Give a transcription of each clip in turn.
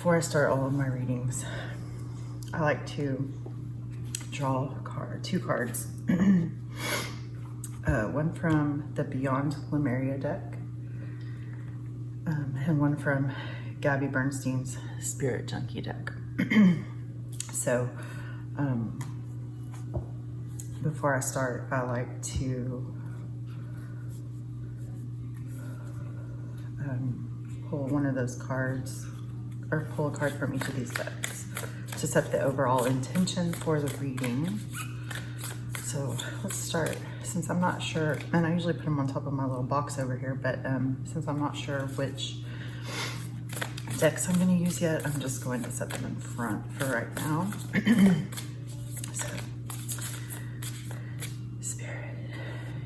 Before I start all of my readings, I like to draw two cards. One from the Beyond Lemuria deck, and one from Gabby Bernstein's Spirit Junkie deck. So, before I start, I like to pull one of those cards, or pull a card from each of these decks to set the overall intention for the reading. So let's start. Since I'm not sure, and I usually put them on top of my little box over here, but since I'm not sure which decks I'm going to use yet, I'm just going to set them in front for right now. So, Spirit,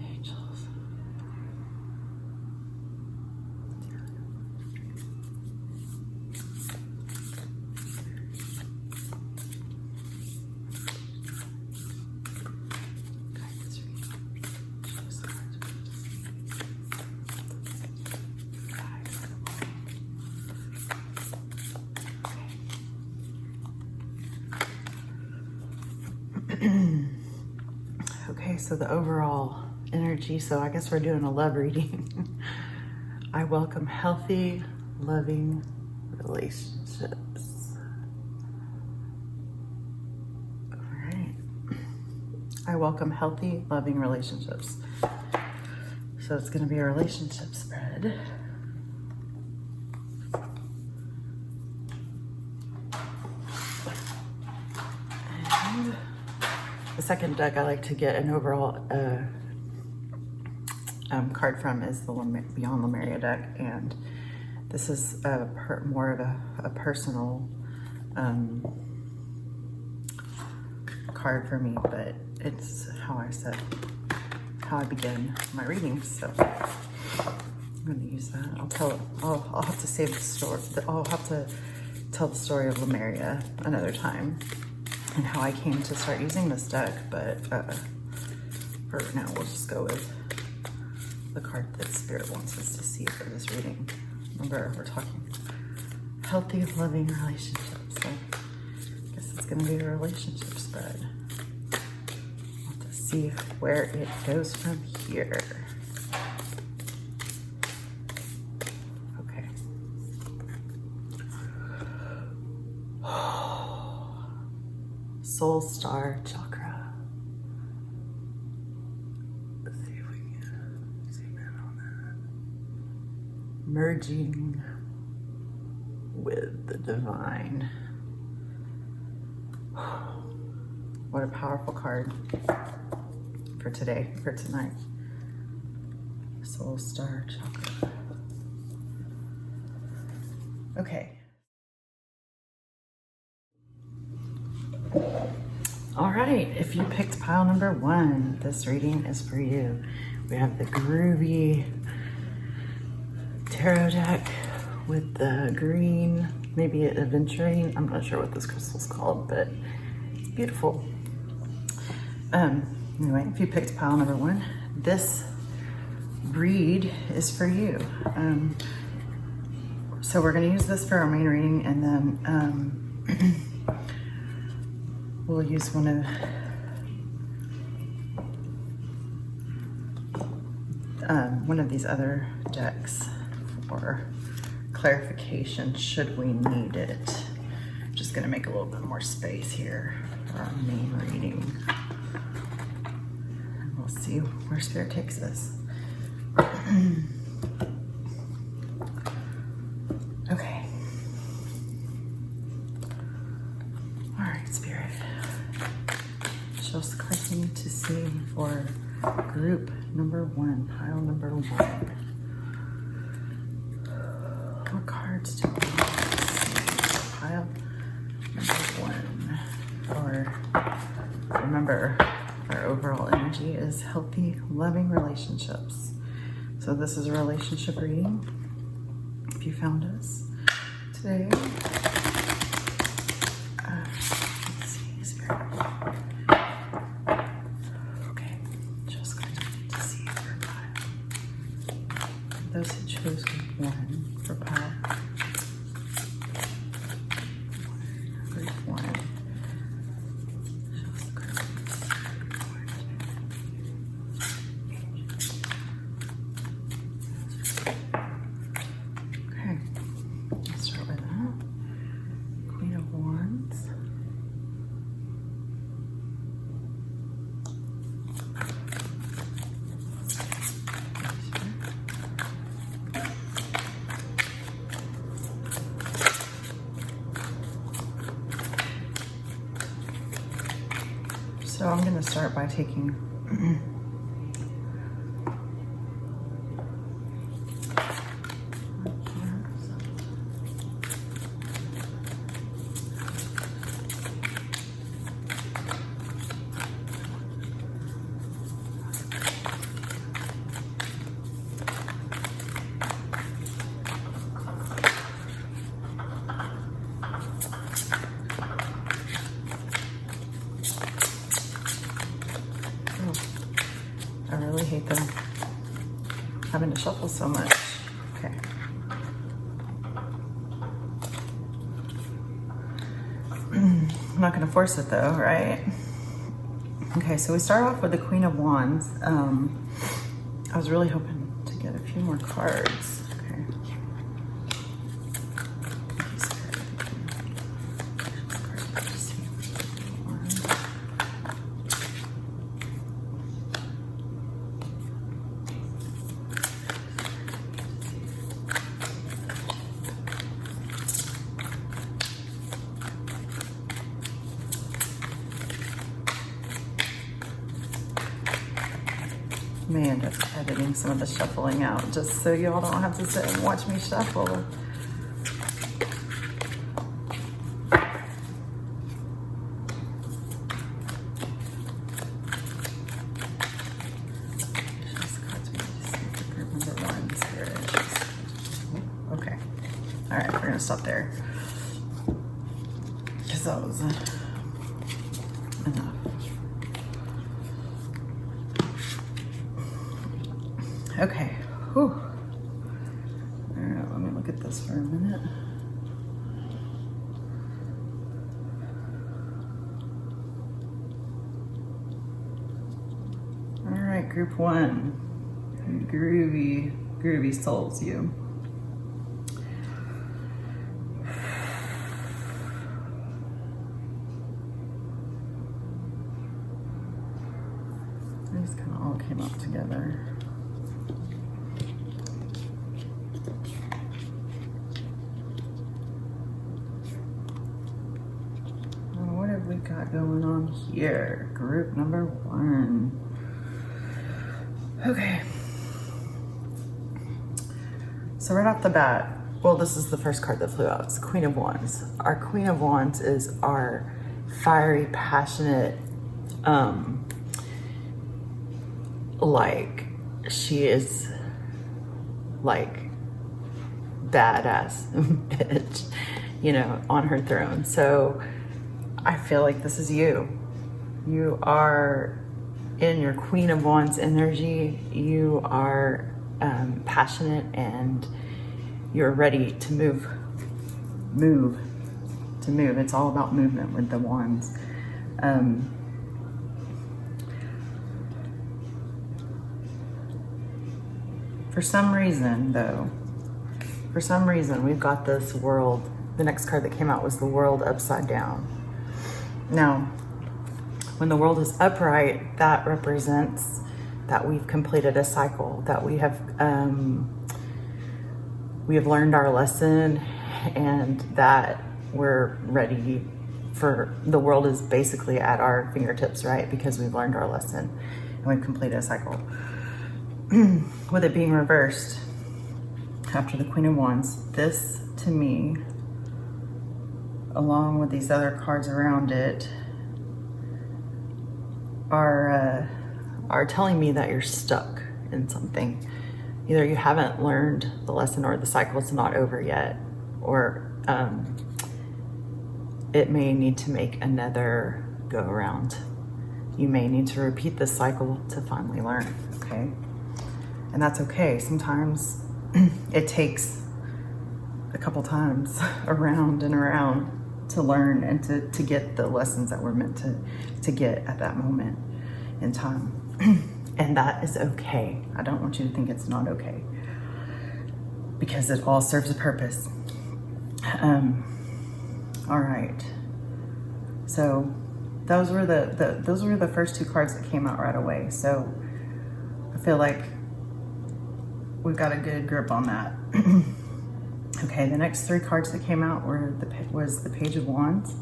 Angels. Okay, so the overall energy, so I guess we're doing a love reading. I welcome healthy, loving relationships. All right. I welcome healthy, loving relationships. So it's going to be a relationship spread. And the second deck I like to get an overall card from is the Beyond Lemuria deck, and this is more of a personal card for me, but it's how I begin my readings. So I'm going to use that. I'll have to save the story. I'll have to tell the story of Lemuria another time, and how I came to start using this deck, but for now we'll just go with the card that Spirit wants us to see for this reading. Remember, we're talking healthy, loving relationships, so I guess it's going to be a relationship spread. We'll have to see where it goes from here. Okay. Soul Star Chakra. Let's see if we can zoom in on that. Merging with the divine. What a powerful card for today, for tonight. Soul Star Chakra. Okay. All right, if you picked pile number 1, this reading is for you. We have the Groovy tarot deck with the green, maybe aventurine. I'm not sure what this crystal's called, but it's beautiful. Anyway, if you picked pile number 1, this read is for you. So we're going to use this for our main reading, and then we'll use one of these other decks for clarification should we need it. I'm just going to make a little bit more space here for our main reading. We'll see where Spirit takes us. Okay. All right, Spirit. Show us the cards we need to see for group number 1, pile number 1. What cards do we need to see for pile number 1? Or remember, our overall energy is healthy, loving relationships. So this is a relationship reading. If you found us today, let's see, Spirit. Okay, just going to see for pile. Those who chose group 1 for pile. So I'm going to start by taking I really hate them having to shuffle so much. Okay. I'm not going to force it though, right? Okay, so we start off with the Queen of Wands. I was really hoping to get a few more cards. Okay. May end up editing some of the shuffling out just so y'all don't have to sit and watch me shuffle. Okay. All right, we're gonna stop there because that was enough. Okay, whew. All right, let me look at this for a minute. All right, group one, Groovy souls you. These kind of all came up together. We got going on here, group number one. Okay, so right off the bat, well, this is the first card that flew out. It's Queen of Wands. Our Queen of Wands is our fiery, passionate, like she is like badass bitch, you know, on her throne. So I feel like this is you. You are in your Queen of Wands energy. You are passionate and you're ready to move. It's all about movement with the wands. For some reason, we've got this world. The next card that came out was the world upside down. Now, when the world is upright, that represents that we've completed a cycle, that we have learned our lesson, and that we're ready for, the world is basically at our fingertips, right? Because we've learned our lesson and we've completed a cycle. With it being reversed after the Queen of Wands, this to me, along with these other cards around it, are telling me that you're stuck in something. Either you haven't learned the lesson or the cycle is not over yet, or it may need to make another go around. You may need to repeat this cycle to finally learn, okay? And that's okay. Sometimes it takes a couple times around and around to learn and to get the lessons that we're meant to get at that moment in time. And that is okay. I don't want you to think it's not okay, because it all serves a purpose. All right. So those were the first two cards that came out right away. So I feel like we've got a good grip on that. Okay, the next three cards that came out was the Page of Wands,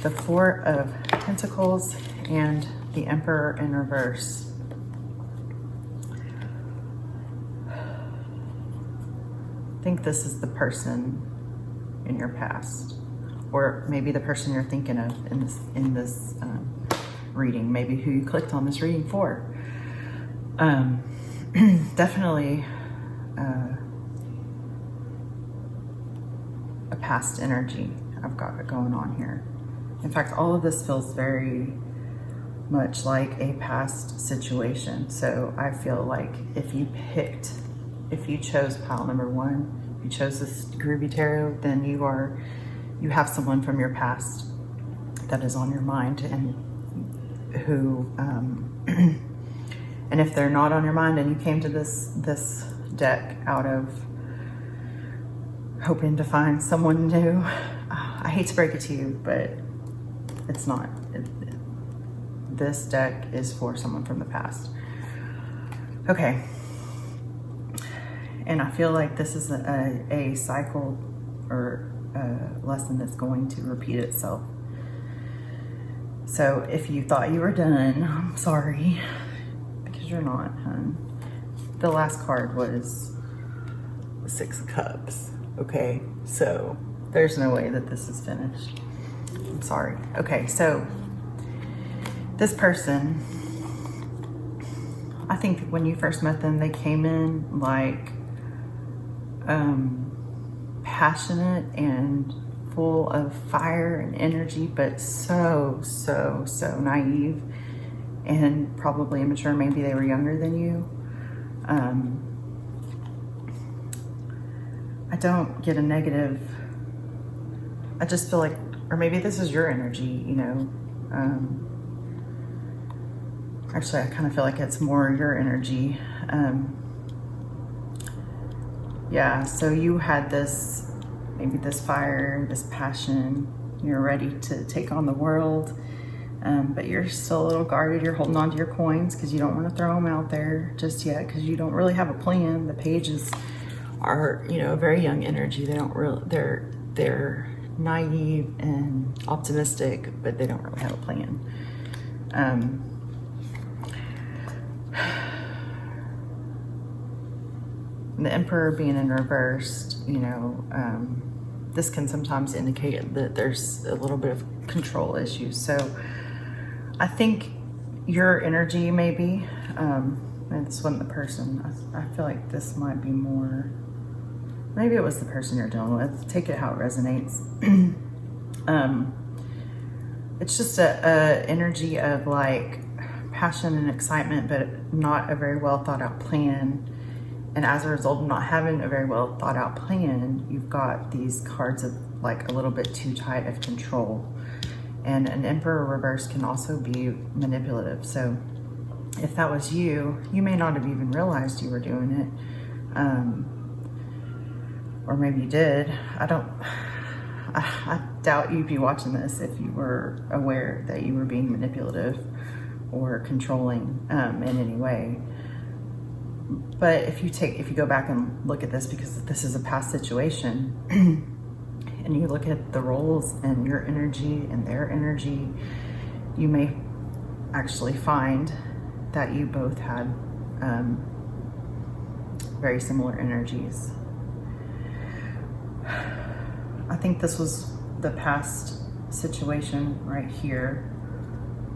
the Four of Pentacles and the Emperor in reverse. I think this is the person in your past, or maybe the person you're thinking of in this reading, maybe who you clicked on this reading for. Definitely a past energy I've got going on here. In fact, all of this feels very much like a past situation. So I feel like if you chose pile number 1, if you chose this Groovy Tarot, then you have someone from your past that is on your mind, and who, and if they're not on your mind and you came to this deck out of hoping to find someone new, I hate to break it to you, but it's not. This deck is for someone from the past. Okay. And I feel like this is a cycle or a lesson that's going to repeat itself. So if you thought you were done, I'm sorry, because you're not, hun. The last card was the 6 of Cups. Okay, so there's no way that this is finished. I'm sorry. Okay, so this person, I think when you first met them, they came in like passionate and full of fire and energy, but so naive and probably immature. Maybe they were younger than you. I don't get a negative. I just feel like, or maybe this is your energy, you know. Actually, I kind of feel like it's more your energy. Yeah, so you had this, maybe this fire, this passion. You're ready to take on the world, but you're still a little guarded. You're holding on to your coins because you don't want to throw them out there just yet, because you don't really have a plan. The pages are, you know, a very young energy. They don't really, they're naive and optimistic, but they don't really have a plan. The Emperor being in reversed, you know, this can sometimes indicate that there's a little bit of control issues. So I think your energy maybe, and this wasn't the person. I feel like this might be more, maybe it was the person you're dealing with. Take it how it resonates. It's just a energy of like passion and excitement, but not a very well thought out plan. And as a result of not having a very well thought out plan, you've got these cards of like a little bit too tight of control. And an Emperor reverse can also be manipulative. So if that was you, you may not have even realized you were doing it. Or maybe you did. I doubt you'd be watching this if you were aware that you were being manipulative or controlling in any way. But if you go back and look at this, because this is a past situation, and you look at the roles and your energy and their energy, you may actually find that you both had very similar energies. I think this was the past situation right here,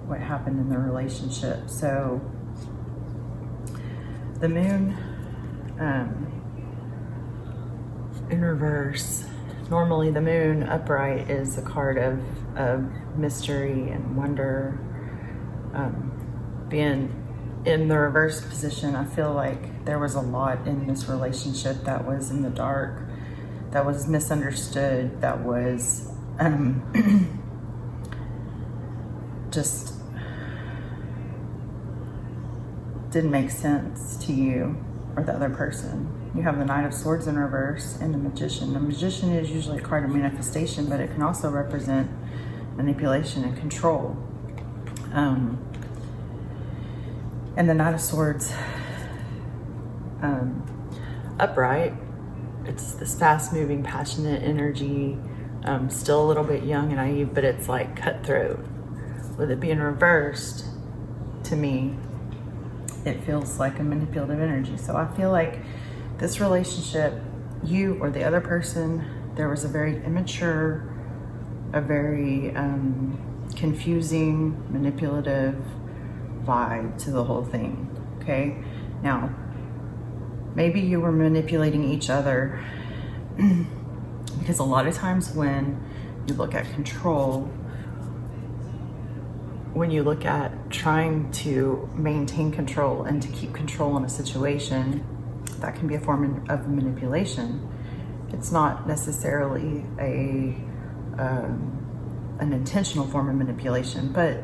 what happened in the relationship. So the Moon in reverse, normally the Moon upright is a card of mystery and wonder. Being in the reverse position, I feel like there was a lot in this relationship that was in the dark, that was misunderstood, that was just didn't make sense to you or the other person. You have the Knight of Swords in reverse and the Magician. The Magician is usually a card of manifestation, but it can also represent manipulation and control. And the Knight of Swords upright, it's this fast-moving, passionate energy, still a little bit young and naive, but it's like cutthroat. with it being reversed, to me, it feels like a manipulative energy. So I feel like this relationship, you or the other person, there was a very immature, a very confusing, manipulative vibe to the whole thing, okay? Now, maybe you were manipulating each other because a lot of times when you look at control, when you look at trying to maintain control and to keep control in a situation, that can be a form of manipulation. It's not necessarily an intentional form of manipulation, but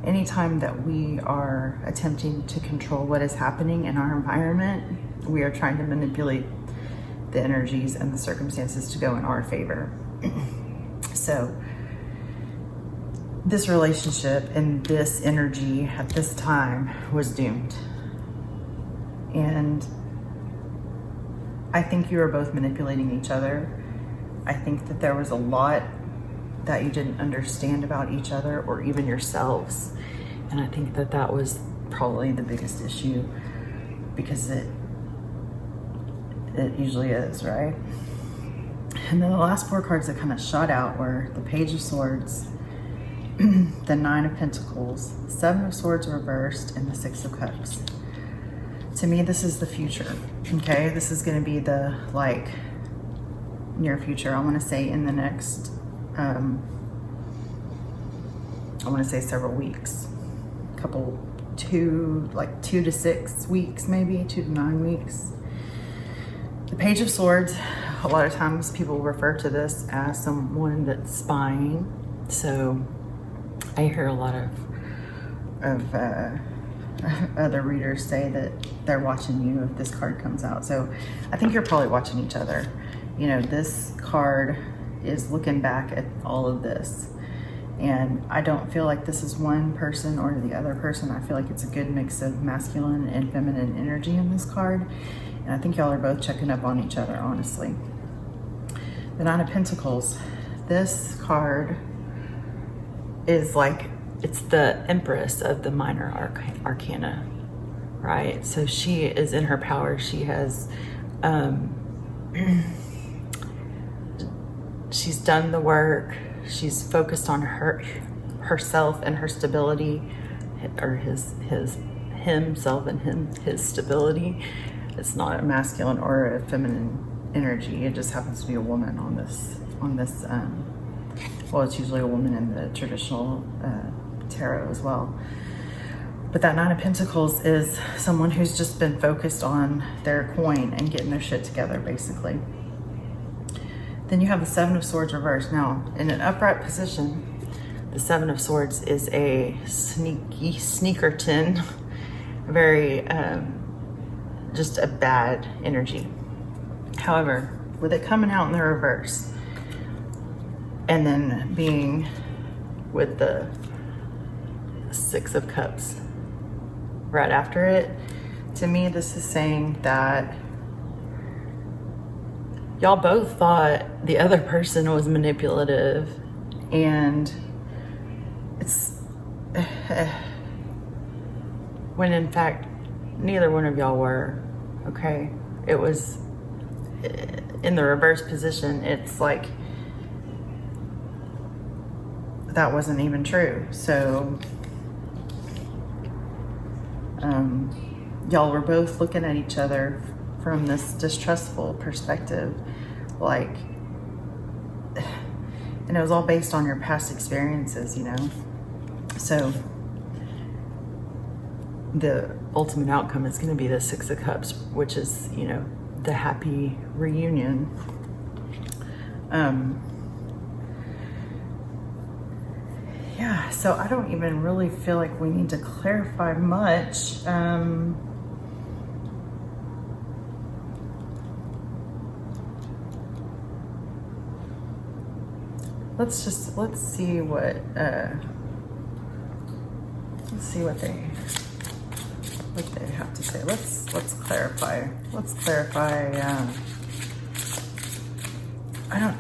anytime that we are attempting to control what is happening in our environment, we are trying to manipulate the energies and the circumstances to go in our favor. So this relationship and this energy at this time was doomed. And I think you were both manipulating each other. I think that there was a lot that you didn't understand about each other or even yourselves. And I think that that was probably the biggest issue, because it usually is, right? And then the last 4 cards that kind of shot out were the Page of Swords, the 9 of Pentacles, 7 of Swords reversed, and the 6 of Cups. To me, this is the future, okay? This is going to be the, like, near future. I want to say in the next, I want to say several weeks. Two to 6 weeks, maybe 2 to 9 weeks. The Page of Swords, a lot of times people refer to this as someone that's spying. So I hear a lot of other readers say that they're watching you if this card comes out. So I think you're probably watching each other. You know, this card is looking back at all of this. And I don't feel like this is one person or the other person. I feel like it's a good mix of masculine and feminine energy in this card. And I think y'all are both checking up on each other, honestly. The 9 of Pentacles. This card is like, it's the Empress of the minor arcana, right? So she is in her power. She has, she's done the work. She's focused on herself and her stability, or himself and his stability. It's not a masculine or a feminine energy. It just happens to be a woman on this. Well, it's usually a woman in the traditional tarot as well. But that 9 of Pentacles is someone who's just been focused on their coin and getting their shit together, basically. Then you have the 7 of Swords reversed. Now, in an upright position, the 7 of Swords is a sneakerton, very, just a bad energy. However, with it coming out in the reverse, and then being with the 6 of Cups right after it, to me, this is saying that y'all both thought the other person was manipulative, and it's when in fact neither one of y'all were, okay? It was in the reverse position. It's like that wasn't even true. So y'all were both looking at each other from this distrustful perspective, like, and it was all based on your past experiences, you know? So the ultimate outcome is going to be the 6 of Cups, which is, you know, the happy reunion. Yeah, so I don't even really feel like we need to clarify much. Let's see what they have to say. Let's clarify. I don't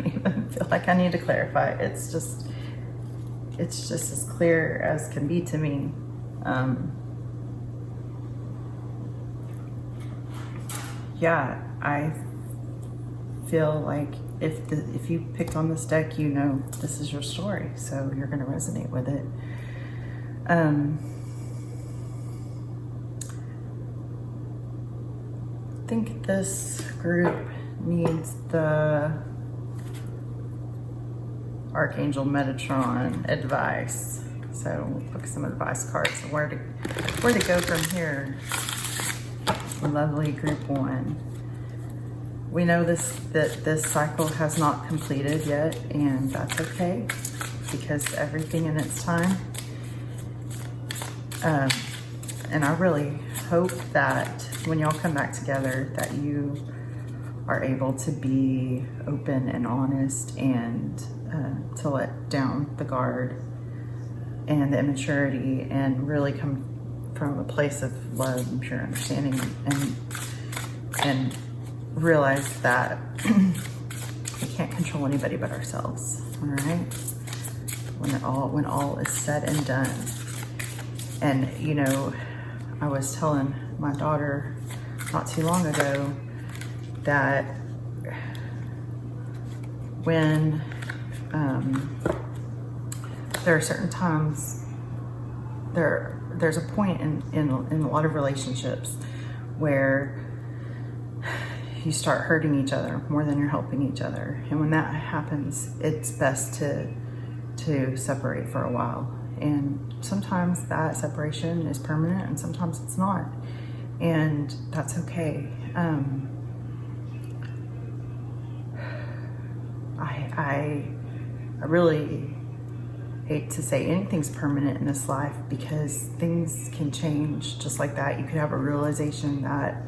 even feel like I need to clarify. It's just, it's just as clear as can be to me. Yeah, I feel like if you picked on this deck, you know this is your story, so you're going to resonate with it. I think this group needs the Archangel Metatron advice. So we'll pick some advice cards. Where to go from here? Lovely group one. We know that this cycle has not completed yet, and that's okay, because everything in its time. And I really hope that when y'all come back together, that you are able to be open and honest, and to let down the guard and the immaturity, and really come from a place of love and pure understanding, and realize that we can't control anybody but ourselves. All right, when all is said and done. And you know, I was telling my daughter not too long ago that when there are certain times, there's a point in a lot of relationships where you start hurting each other more than you're helping each other. And when that happens, it's best to separate for a while. And sometimes that separation is permanent, and sometimes it's not. And that's okay. I really hate to say anything's permanent in this life, because things can change just like that. You could have a realization that,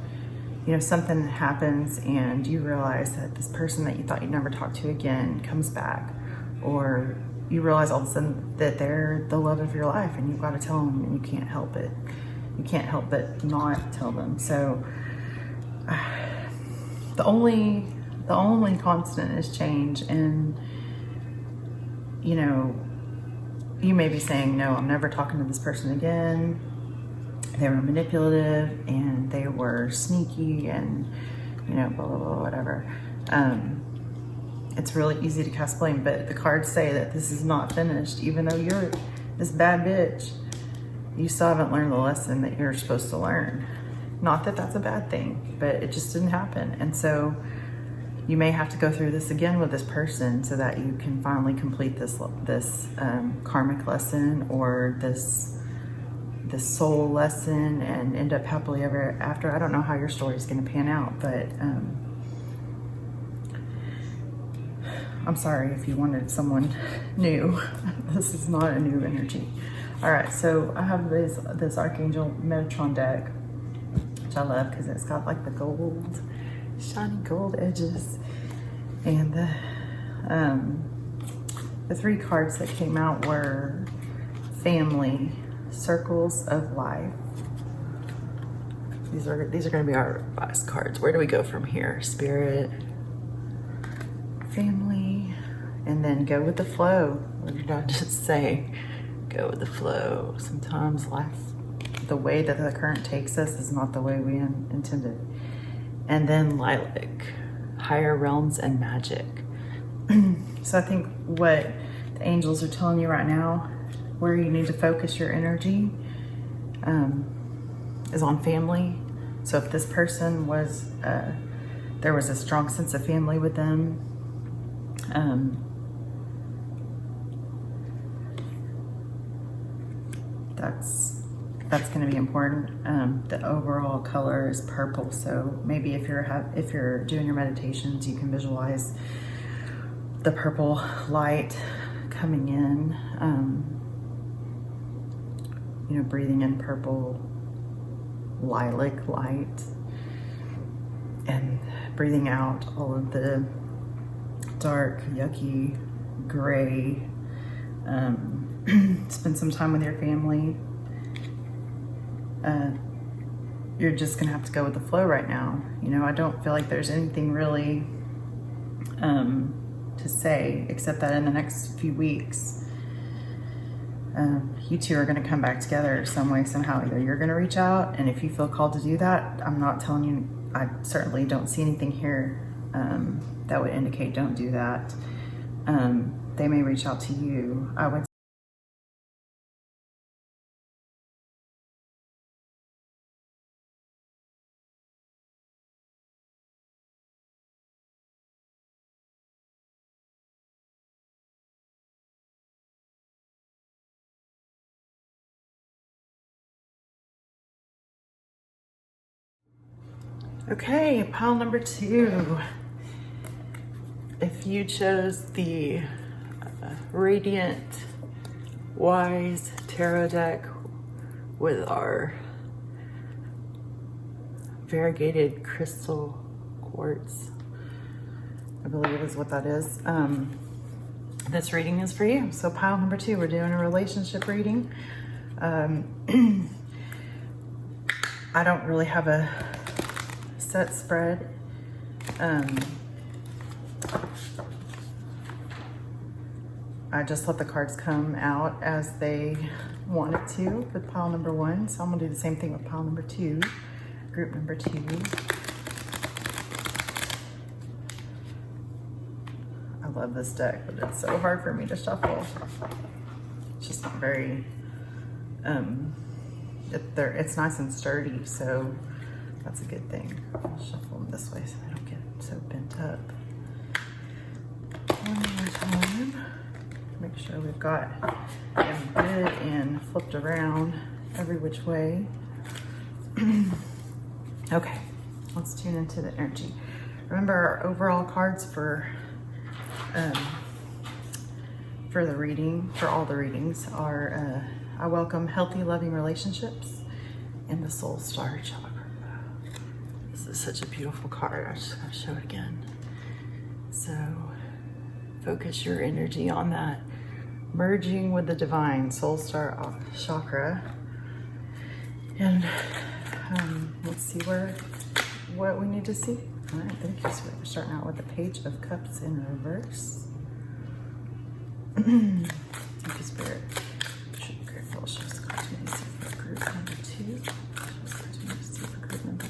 you know, something happens and you realize that this person that you thought you'd never talk to again comes back, or you realize all of a sudden that they're the love of your life, and you've got to tell them, and you can't help it. You can't help but not tell them. So the only constant is change. And you know, you may be saying, no, I'm never talking to this person again. They were manipulative, and they were sneaky, and you know, blah blah blah, whatever. It's really easy to cast blame, but the cards say that this is not finished. Even though you're this bad bitch, you still haven't learned the lesson that you're supposed to learn. Not that that's a bad thing, but it just didn't happen. And so you may have to go through this again with this person, so that you can finally complete this karmic lesson, or this soul lesson, and end up happily ever after. I don't know how your story is going to pan out, but I'm sorry if you wanted someone new. This is not a new energy. All right, so I have this Archangel Metatron deck, which I love because it's got like the gold, shiny gold edges. And the three cards that came out were family, circles of life. These are going to be our advice cards. Where do we go from here? Spirit, family, and then go with the flow. What did I just say? Go with the flow. Sometimes life, the way that the current takes us, is not the way we intended. And then lilac, higher realms and magic. So I think what the angels are telling you right now, where you need to focus your energy, is on family. So if this person was, there was a strong sense of family with them, that's going to be important. The overall color is purple, so maybe if you're doing your meditations, you can visualize the purple light coming in. You know, breathing in purple lilac light, and breathing out all of the dark, yucky, gray. Spend some time with your family. You're just gonna have to go with the flow right now. You know, I don't feel like there's anything really to say, except that in the next few weeks, You two are going to come back together some way, somehow. Either you're going to reach out, and if you feel called to do that, I'm not telling you, I certainly don't see anything here that would indicate don't do that. They may reach out to you. I would. Okay, pile number 2. If you chose the Radiant Wise Tarot deck with our variegated crystal quartz, I believe is what that is, this reading is for you. So pile number 2, we're doing a relationship reading. I don't really have a set spread. I just let the cards come out as they wanted to with pile number 1. So I'm gonna do the same thing with pile number 2, group number 2. I love this deck, but it's so hard for me to shuffle. It's just not very, it's nice and sturdy, so that's a good thing. I'll shuffle them this way so they don't get so bent up. One more time. Make sure we've got them good and flipped around every which way. Okay, let's tune into the energy. Remember, our overall cards for the reading, for all the readings, are I welcome healthy, loving relationships and the Soul Star Chakra. This is such a beautiful card. I just gotta show it again. So focus your energy on that merging with the divine Soul Star Chakra. And let's see what we need to see. All right, thank you. So we're starting out with the Page of Cups in reverse. Thank you, Spirit. Should be grateful. Show us cards we need to see for group number 2. Show us cards we need to see for group number 2.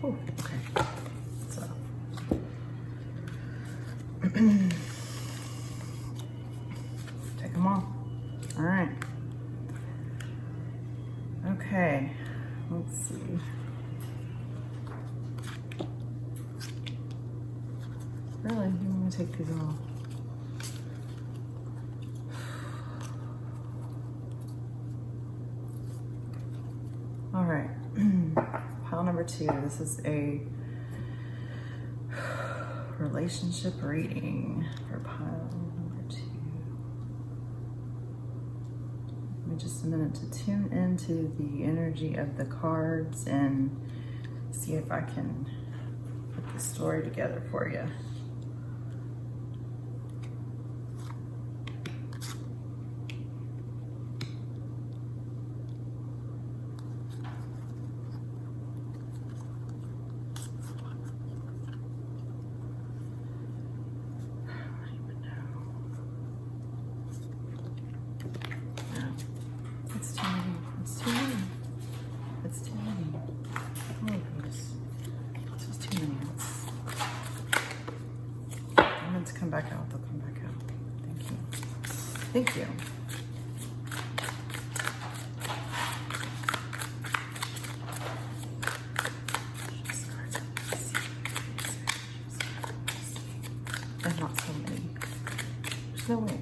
Oh, okay. So take them off. All right. Okay. Let's see. Really? You want me to take these off? All right. Pile number 2. This is a relationship reading for pile number 2. Give me just a minute to tune into the energy of the cards and see if I can put the story together for you. Come back out, they'll come back out. Thank you. Thank you. many. There's no way.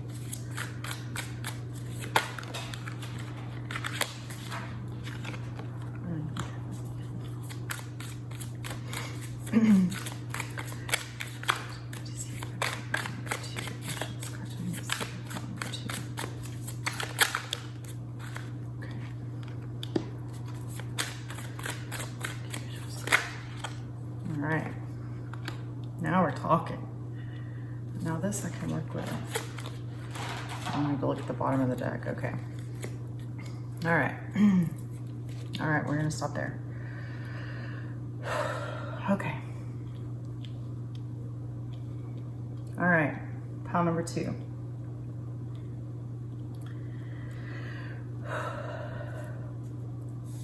All right, now we're talking. Now this I can work with. I'm gonna go look at the bottom of the deck. Okay. All right. All right, we're gonna stop there. Okay. All right, pile number 2.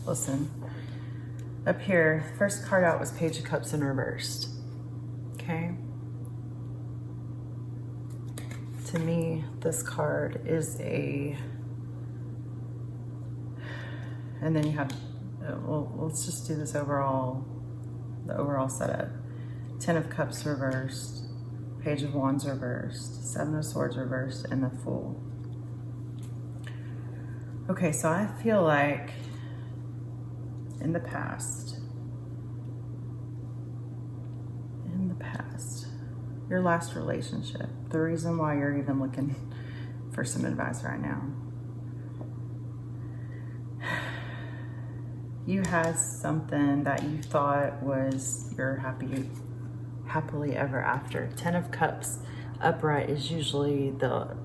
Listen, up here, first card out was Page of Cups in reversed. Okay. To me, this card is a, and then you have, well, let's just do this overall, the overall setup. 10 of Cups reversed, Page of Wands reversed, 7 of Swords reversed, and the Fool. Okay, so I feel like in the past, your last relationship, the reason why you're even looking for some advice right now, you had something that you thought was your happily ever after. 10 of Cups upright is usually the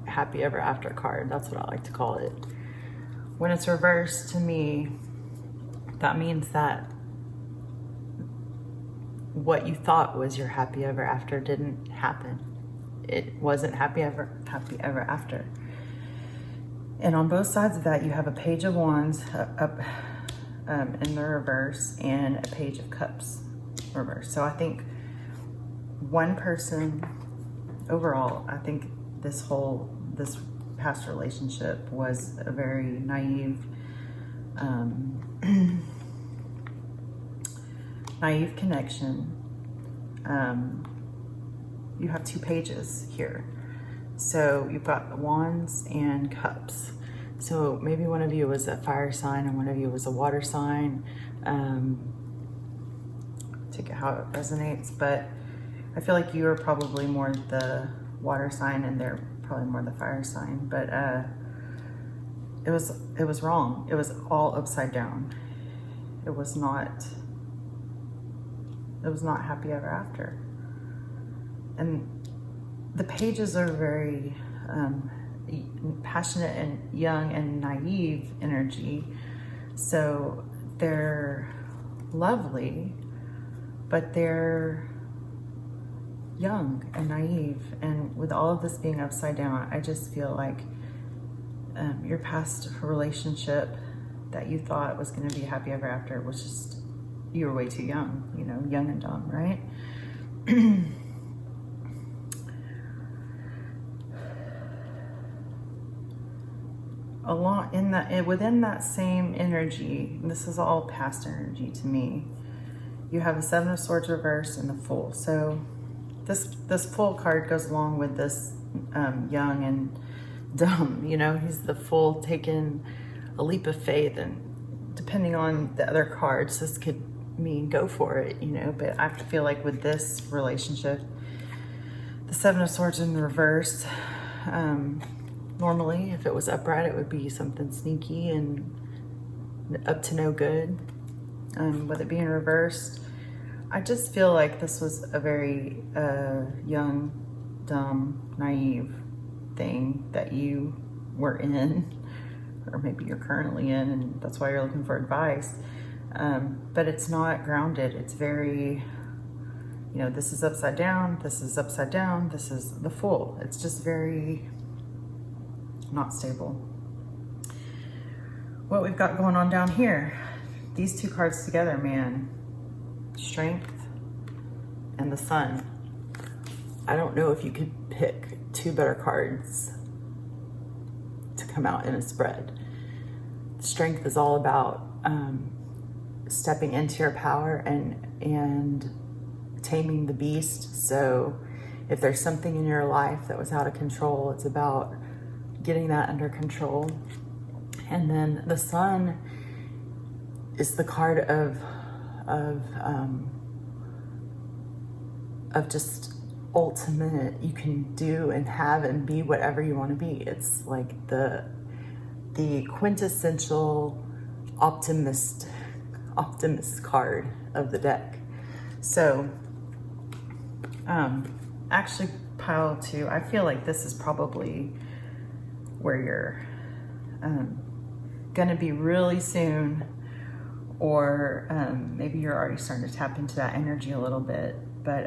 happy ever after card. That's what I like to call it. When it's reversed, to me, that means that what you thought was your happy ever after didn't happen. It wasn't happy ever after. And on both sides of that, you have a Page of Wands up in the reverse and a Page of Cups reverse. So I think one person overall, I think this past relationship was a very naive, naive connection. You have 2 pages here. So you've got the Wands and Cups. So maybe one of you was a fire sign and one of you was a water sign. Take it how it resonates, but I feel like you are probably more the water sign and they're probably more the fire sign, but it was wrong. It was all upside down. It was not happy ever after. And the pages are very passionate and young and naive energy. So they're lovely, but they're young and naive. And with all of this being upside down, I just feel like your past relationship that you thought was going to be happy ever after was just, you were way too young, you know, young and dumb, right? Within that same energy, and this is all past energy to me, you have a 7 of Swords reversed and the Fool. So this Fool card goes along with this young and dumb, you know, he's the Fool taking a leap of faith, and depending on the other cards, this could mean go for it, you know, but I feel like with this relationship, the 7 of Swords in reverse, normally if it was upright, it would be something sneaky and up to no good. With it being reversed, I just feel like this was a very young, dumb, naive thing that you were in, or maybe you're currently in, and that's why you're looking for advice. But it's not grounded. It's very, you know, this is upside down, this is upside down, this is the Fool. It's just very not stable. What we've got going on down here, these 2 cards together, man, Strength and the Sun. I don't know if you could pick 2 better cards to come out in a spread. Strength is all about stepping into your power and taming the beast. So if there's something in your life that was out of control, it's about getting that under control. And then the Sun is the card of just ultimate, you can do and have and be whatever you want to be. It's like the quintessential optimist card of the deck. So actually pile 2, I feel like this is probably where you're gonna be really soon, or maybe you're already starting to tap into that energy a little bit, but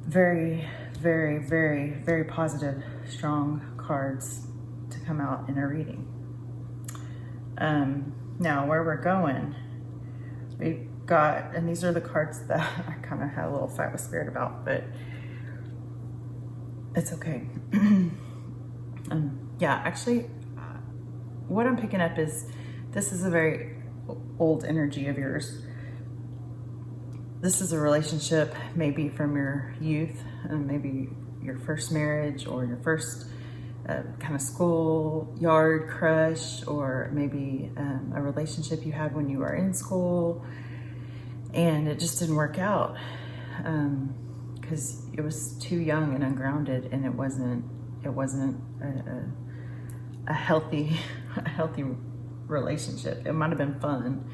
very, very, very, very positive, strong cards to come out in a reading. Now where we're going, we've got, and these are the cards that I kind of had a little fight with Spirit about, but it's okay. Yeah, actually, what I'm picking up is this is a very old energy of yours. This is a relationship maybe from your youth, and maybe your first marriage, or your first kind of schoolyard crush, or maybe a relationship you had when you were in school and it just didn't work out because it was too young and ungrounded, and it wasn't a healthy relationship. It might have been fun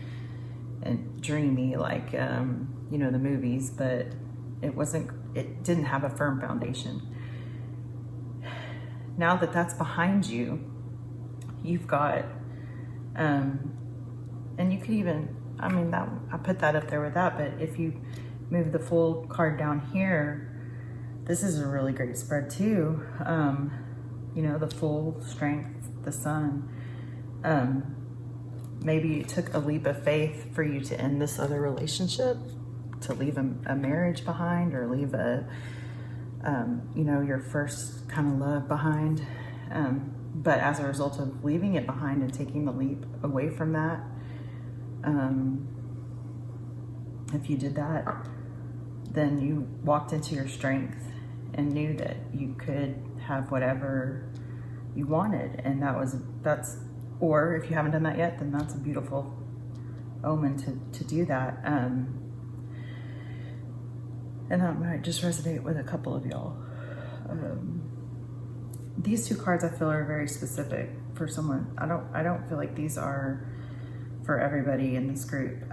and dreamy, like you know, the movies, but it didn't have a firm foundation. Now that that's behind you, you've got and you could even, I mean, that I put that up there with that, but if you move the full card down here, this is a really great spread too. You know, the full strength, the Sun. Maybe it took a leap of faith for you to end this other relationship, to leave a marriage behind, or leave a, you know, your first kind of love behind. But as a result of leaving it behind and taking the leap away from that, if you did that, then you walked into your strength and knew that you could have whatever you wanted. And that's, or if you haven't done that yet, then that's a beautiful omen to do that. And that might just resonate with a couple of y'all. These 2 cards I feel are very specific for someone. I don't feel like these are for everybody in this group.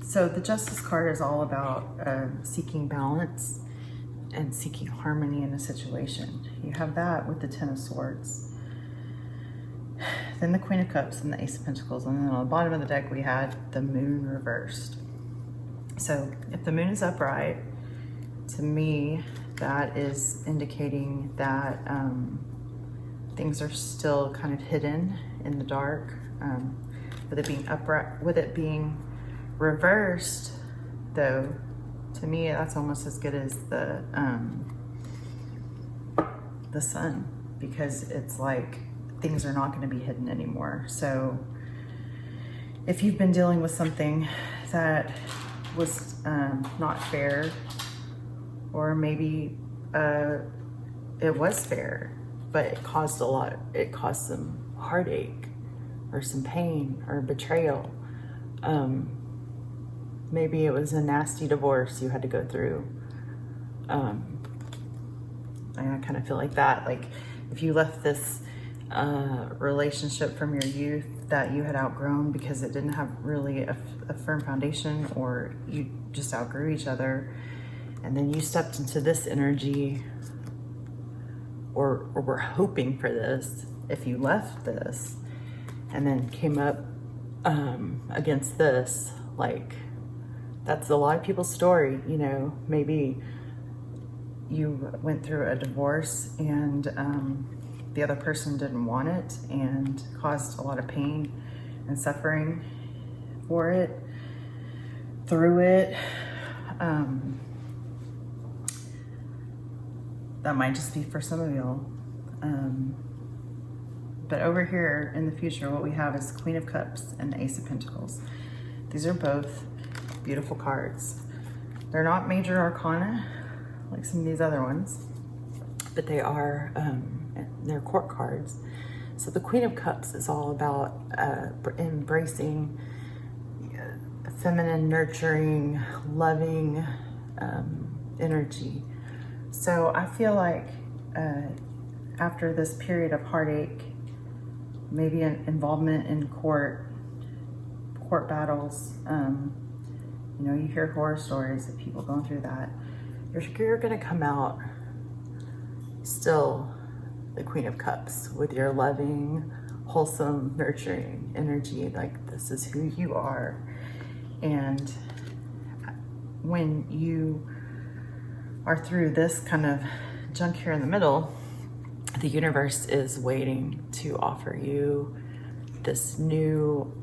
So the Justice card is all about seeking balance and seeking harmony in a situation. You have that with the Ten of Swords. Then the Queen of Cups and the Ace of Pentacles. And then on the bottom of the deck, we had the Moon reversed. So if the Moon is upright, to me, that is indicating that things are still kind of hidden in the dark. With it being upright, with it being reversed, though, to me, that's almost as good as the Sun, because it's like things are not going to be hidden anymore. So if you've been dealing with something that was not fair, or maybe it was fair, but it caused some heartache or some pain or betrayal. Maybe it was a nasty divorce you had to go through. I kind of feel like that. Like if you left this relationship from your youth that you had outgrown because it didn't have really a firm foundation, or you just outgrew each other, and then you stepped into this energy, or were hoping for this, if you left this and then came up against this, like, that's a lot of people's story. You know, maybe you went through a divorce and the other person didn't want it and caused a lot of pain and suffering for it, through it. That might just be for some of y'all. But over here in the future, what we have is Queen of Cups and the Ace of Pentacles. These are both beautiful cards. They're not major arcana like some of these other ones, but they are, they're court cards. So the Queen of Cups is all about embracing feminine, nurturing, loving energy. So I feel like after this period of heartache, maybe an involvement in court battles, you know, you hear horror stories of people going through that. You're gonna come out still the Queen of Cups with your loving, wholesome, nurturing energy. Like, this is who you are. And when you are through this kind of junk here in the middle, the universe is waiting to offer you this new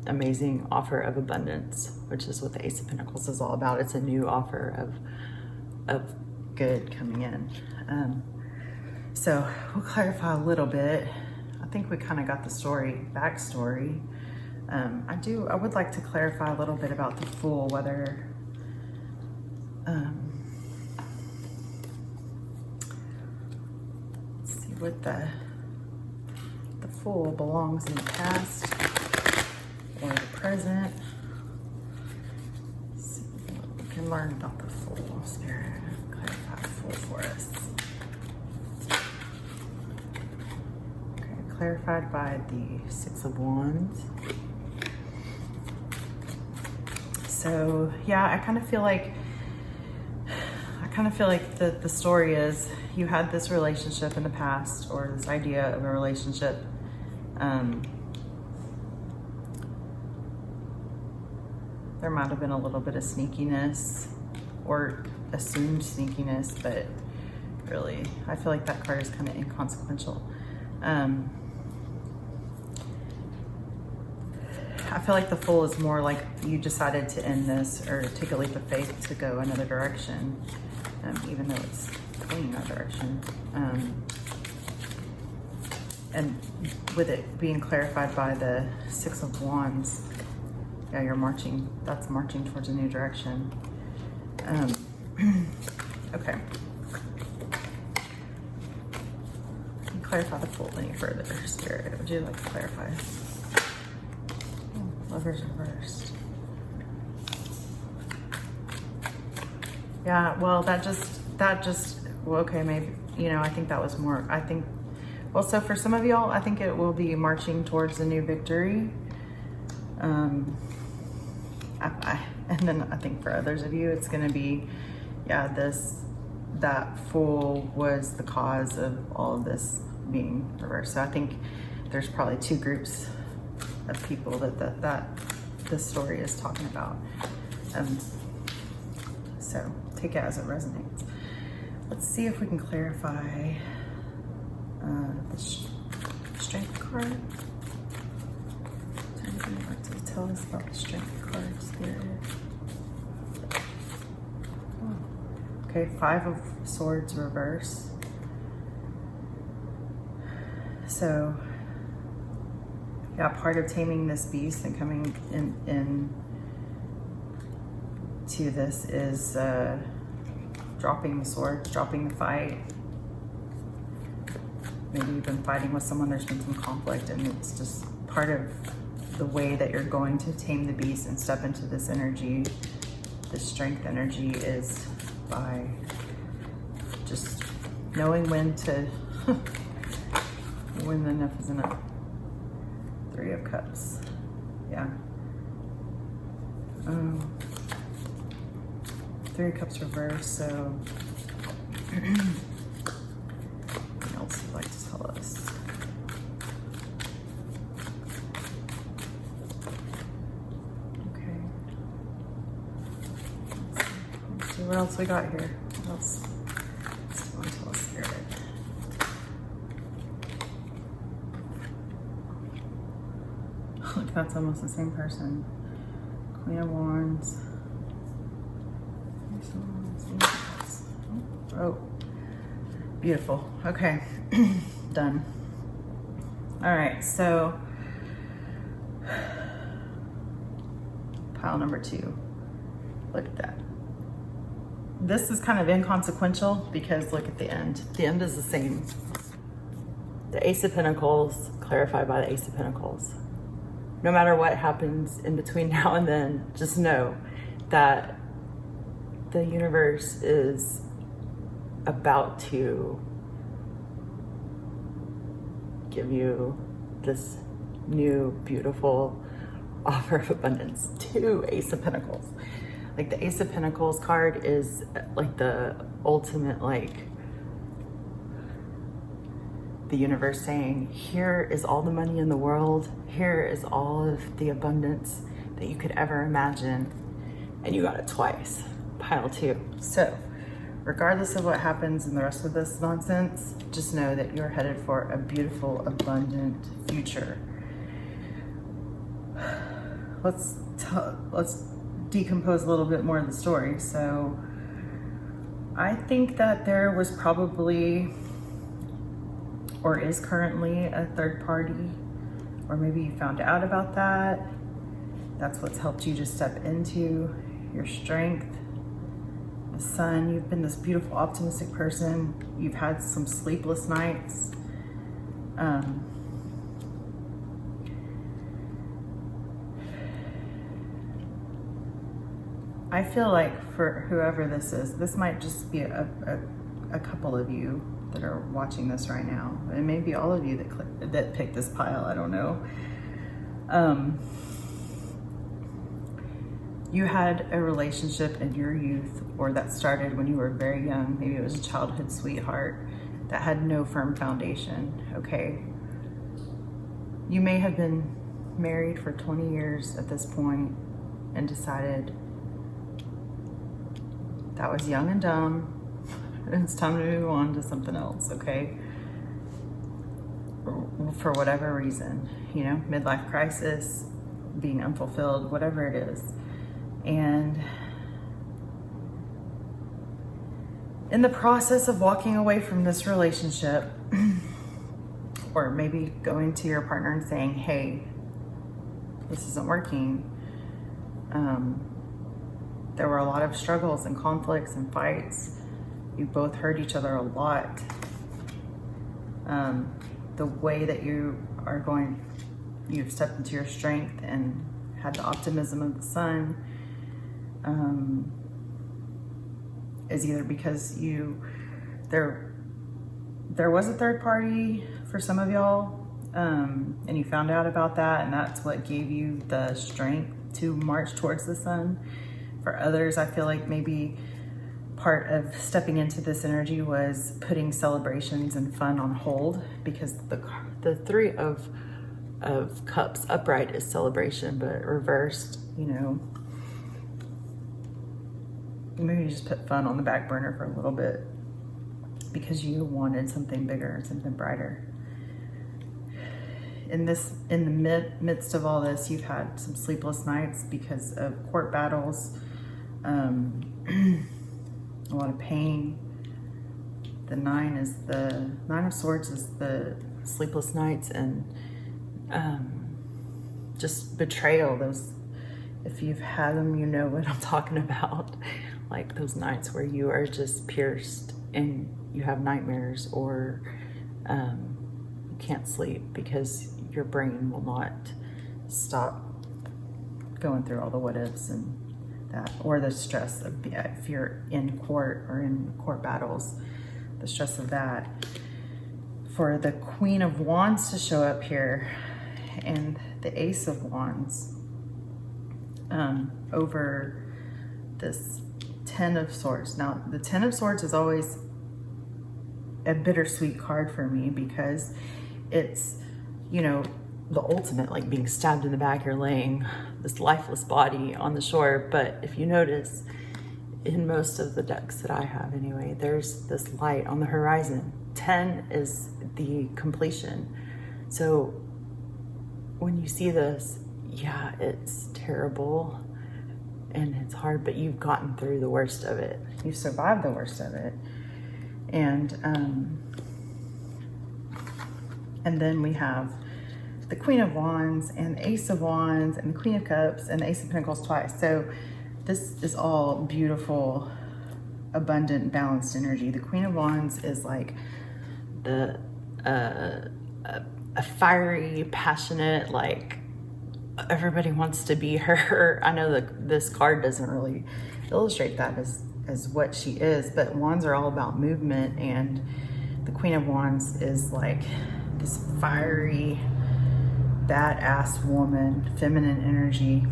amazing offer of abundance, which is what the Ace of Pentacles is all about. It's a new offer of good coming in. So we'll clarify a little bit. I think we kind of got the backstory. I would like to clarify a little bit about the Fool, whether let's see what the Fool belongs in the past or the present. Let's see what we can learn about the Fool. Spirit, clarify the Fool for us. Okay, clarified by the Six of Wands. So yeah, I kind of feel like the story is you had this relationship in the past, or this idea of a relationship. There might have been a little bit of sneakiness or assumed sneakiness, but really, I feel like that card is kind of inconsequential. I feel like the Fool is more like you decided to end this or take a leap of faith to go another direction, even though it's going that direction. And with it being clarified by the Six of Wands, yeah, you're marching, that's marching towards a new direction. Okay. Can you clarify the Fool any further, Spirit? Would you like to clarify? Lovers reversed. Yeah, well, that just, well, okay, maybe, you know, I think that was more, well, so for some of y'all, I think it will be marching towards a new victory. And then I think for others of you, it's going to be, yeah, that Fool was the cause of all of this being reversed. So I think there's probably two groups of people that this story is talking about. So take it as it resonates. Let's see if we can clarify the Strength card. Is there anything you'd like to tell us about the Strength card, Spirit? Oh. Okay, Five of Swords reverse. So yeah, part of taming this beast and coming in to this is dropping the swords, dropping the fight. Maybe you've been fighting with someone, there's been some conflict, and it's just part of the way that you're going to tame the beast and step into this energy, this strength energy, is by just knowing when enough is enough. Three of Cups. Yeah. Three of Cups reverse, so what else would you like to tell us? Okay. Let's see what else we got here. What else? What's going to tell us, Spirit? Look, that's almost the same person. Queen of Wands. Oh, beautiful. Okay, done. All right, so pile number 2. Look at that. This is kind of inconsequential because look at the end. The end is the same. The Ace of Pentacles, clarified by the Ace of Pentacles. No matter what happens in between now and then, just know that the universe is about to give you this new, beautiful offer of abundance. 2 Ace of Pentacles. Like the Ace of Pentacles card is like the ultimate, like the universe saying, here is all the money in the world. Here is all of the abundance that you could ever imagine. And you got it twice. Pile 2. So regardless of what happens in the rest of this nonsense, just know that you're headed for a beautiful, abundant future. Let's decompose a little bit more of the story. So I think that there was probably, or is currently, a third party, or maybe you found out about that. That's what's helped you to step into your strength. The sun, you've been this beautiful, optimistic person. You've had some sleepless nights. I feel like for whoever this is, this might just be a couple of you that are watching this right now. It may be all of you that picked this pile, I don't know. You had a relationship in your youth, or that started when you were very young. Maybe it was a childhood sweetheart that had no firm foundation, okay? You may have been married for 20 years at this point and decided that was young and dumb. It's time to move on to something else, okay? For whatever reason, you know, midlife crisis, being unfulfilled, whatever it is. And in the process of walking away from this relationship, or maybe going to your partner and saying, hey, this isn't working, there were a lot of struggles and conflicts and fights. You both hurt each other a lot. The way that you've stepped into your strength and had the optimism of the sun, is either because there was a third party for some of y'all, and you found out about that, and that's what gave you the strength to march towards the sun. For others, I feel like maybe part of stepping into this energy was putting celebrations and fun on hold, because the 3 of Cups upright is celebration, but reversed, you know, maybe you just put fun on the back burner for a little bit because you wanted something bigger, something brighter. In the midst of all this, you've had some sleepless nights because of court battles, a lot of pain. The 9 of Swords is the sleepless nights and just betrayal. Those, if you've had them, you know what I'm talking about. Like those nights where you are just pierced and you have nightmares, or you can't sleep because your brain will not stop going through all the what ifs and that, or the stress of, if you're in court or in court battles, the stress of that. For the Queen of Wands to show up here and the Ace of Wands over this 10 of Swords. Now, the 10 of Swords is always a bittersweet card for me because it's, you know, the ultimate, like being stabbed in the back. You're laying this lifeless body on the shore. But if you notice, in most of the decks that I have anyway, there's this light on the horizon. 10 is the completion. So when you see this, yeah, it's terrible and it's hard, but you've gotten through the worst of it. You've survived the worst of it. And then we have the Queen of Wands and the Ace of Wands and the Queen of Cups and the Ace of Pentacles twice. So this is all beautiful, abundant, balanced energy. The Queen of Wands is like the a fiery, passionate, like everybody wants to be her. I know that this card doesn't really illustrate that as what she is, but wands are all about movement, and the Queen of Wands is like this fiery, badass woman, feminine energy.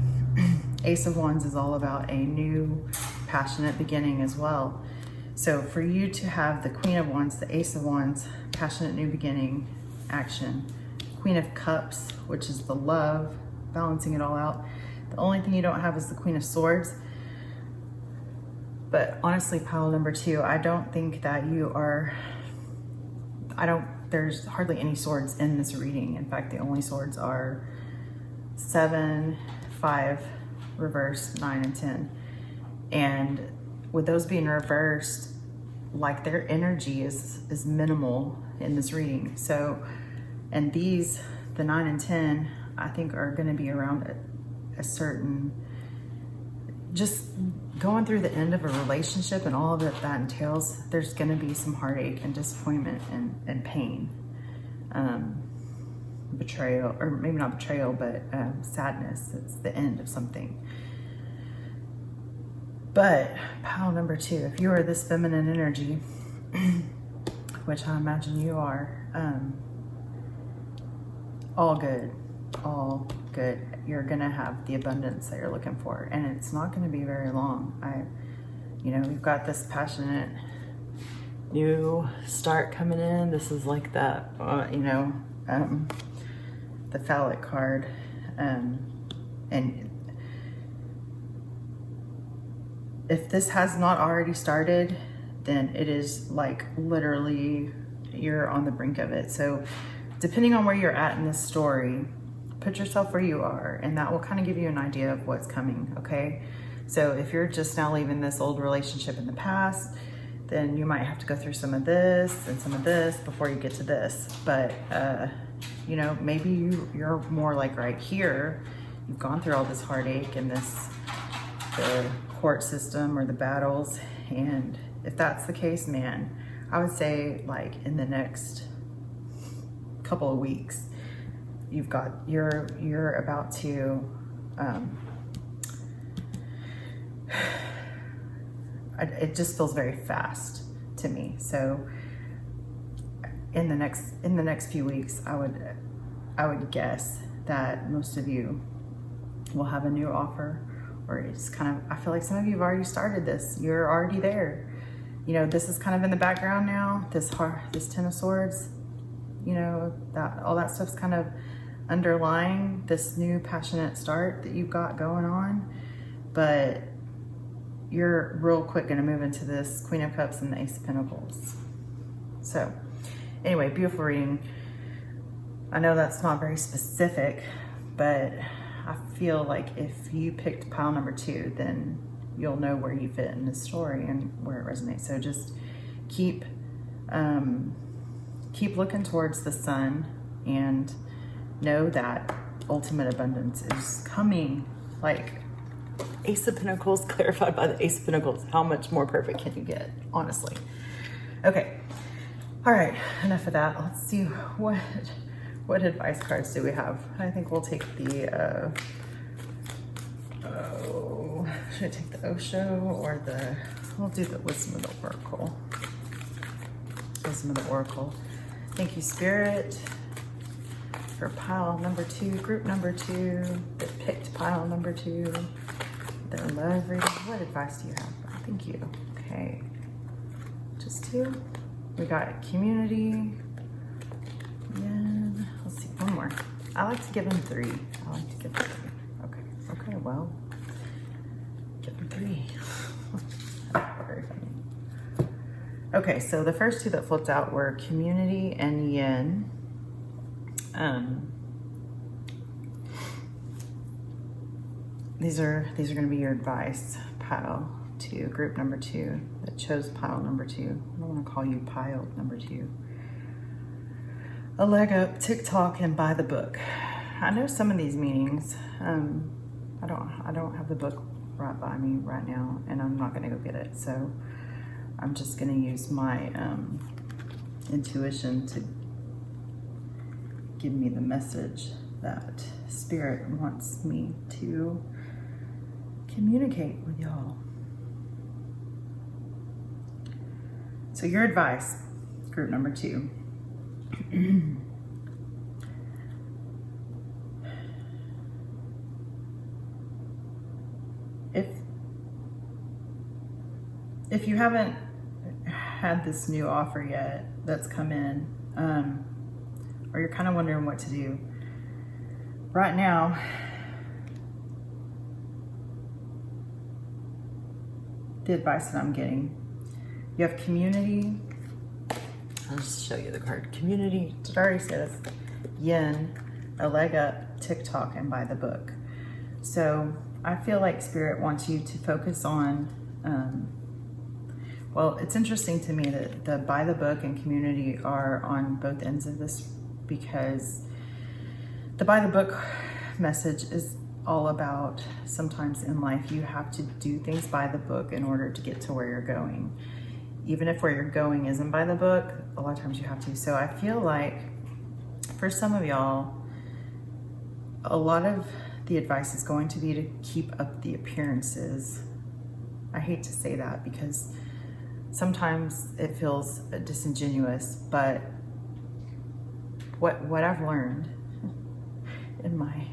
Ace of Wands is all about a new, passionate beginning as well. So for you to have the Queen of Wands, the Ace of Wands, passionate new beginning, action, Queen of Cups, which is the love, balancing it all out. The only thing you don't have is the Queen of Swords. But honestly, pile number 2, I don't think that you are, there's hardly any swords in this reading. In fact, the only swords are 7, 5, reversed, 9, and 10. And with those being reversed, like their energy is minimal in this reading. So, and these, the 9 and 10, I think are going to be around a certain, just going through the end of a relationship and all of it that entails. There's going to be some heartache and disappointment and pain, betrayal, or maybe not betrayal, but sadness. It's the end of something. But pile number 2, if you are this feminine energy, which I imagine you are, all good. You're gonna have the abundance that you're looking for, and it's not gonna be very long. We've got this passionate new start coming in. This is like that, the phallic card, and if this has not already started, then it is like literally you're on the brink of it. So depending on where you're at in this story, put yourself where you are, and that will kind of give you an idea of what's coming, okay? So if you're just now leaving this old relationship in the past, then you might have to go through some of this and some of this before you get to this. But, maybe you're more like right here. You've gone through all this heartache and the court system or the battles. And if that's the case, man, I would say like in the next couple of weeks, you're about to it just feels very fast to me. So in the next few weeks, I would guess that most of you will have a new offer, or it's kind of, I feel like some of you have already started this. You're already there. This is kind of in the background now. This 10 of Swords, that all that stuff's kind of underlying this new passionate start that you've got going on. But you're real quick going to move into this Queen of Cups and the Ace of Pentacles. So anyway, beautiful reading. I know that's not very specific, but I feel like if you picked pile number 2, then you'll know where you fit in this story and where it resonates. So just keep looking towards the sun and know that ultimate abundance is coming. Like Ace of Pentacles clarified by the Ace of Pentacles. How much more perfect can you get, honestly? Okay. All right, enough of that. Let's see what advice cards do we have. I think we'll take the should I take the Osho or we'll do the Wisdom of the Oracle. Wisdom of the Oracle. Thank you, Spirit, for pile number 2, group number 2 that picked pile number 2. Their love reading. What advice do you have? Thank you. Okay. Just 2. We got community. And let's see, one more. I like to give them 3. Okay, well, give them 3. Very funny. Okay, so the first 2 that flipped out were community and yin. These are going to be your advice, pile 2, group number 2 that chose pile number 2. I don't want to call you pile number 2. a leg up, TikTok, and buy the book. I know some of these meanings. I don't have the book right by me right now, and I'm not gonna go get it. So I'm just gonna use my intuition to give me the message that Spirit wants me to communicate with y'all. So your advice, group number 2. If you haven't had this new offer yet that's come in, or you're kind of wondering what to do, right now, the advice that I'm getting, you have community. I'll just show you the card. Community, it already says yin, a leg up, TikTok, and buy the book. So I feel like Spirit wants you to focus on, well, it's interesting to me that the buy the book and community are on both ends of this, because the buy the book message is all about sometimes in life you have to do things by the book in order to get to where you're going. Even if where you're going isn't by the book, a lot of times you have to. So I feel like for some of y'all, a lot of the advice is going to be to keep up the appearances. I hate to say that because sometimes it feels disingenuous, but what I've learned in my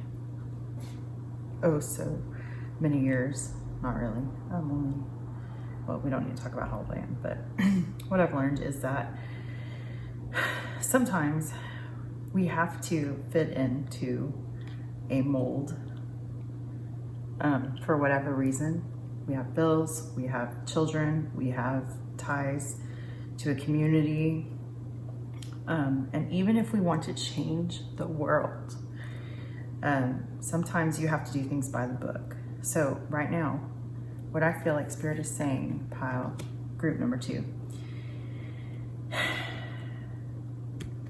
so many years, not really, well, we don't need to talk about how old I am, but what I've learned is that sometimes we have to fit into a mold for whatever reason. We have bills, we have children, we have ties to a community. And even if we want to change the world, sometimes you have to do things by the book. So right now, what I feel like Spirit is saying, pile, group number 2,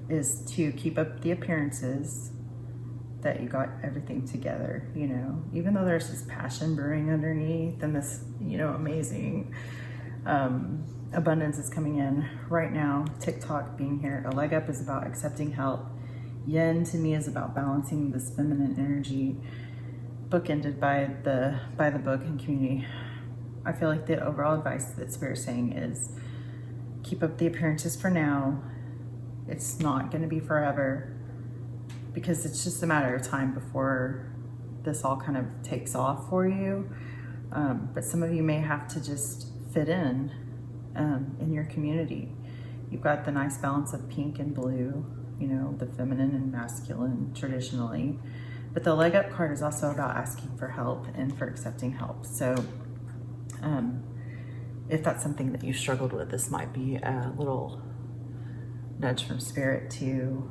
is to keep up the appearances that you got everything together, you know, even though there's this passion brewing underneath and this, you know, amazing abundance is coming in right now. TikTok being here, a leg up is about accepting help. Yin to me is about balancing this feminine energy, bookended by the book and community. I feel like the overall advice that Spirit's saying is keep up the appearances for now. It's not going to be forever, because it's just a matter of time before this all kind of takes off for you. But some of you may have to just fit in your community. You've got the nice balance of pink and blue, you know, the feminine and masculine traditionally. But the leg up card is also about asking for help and for accepting help. So if that's something that you struggled with, this might be a little nudge from Spirit to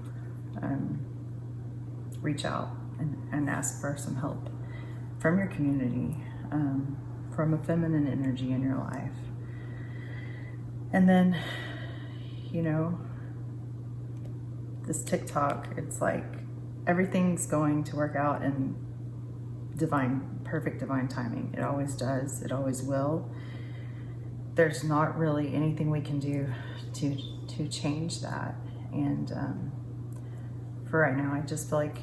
reach out and ask for some help from your community, from a feminine energy in your life. And then, you know, this TikTok, it's like everything's going to work out in perfect divine timing. It always does. It always will. There's not really anything we can do to change that. And for right now, I just feel like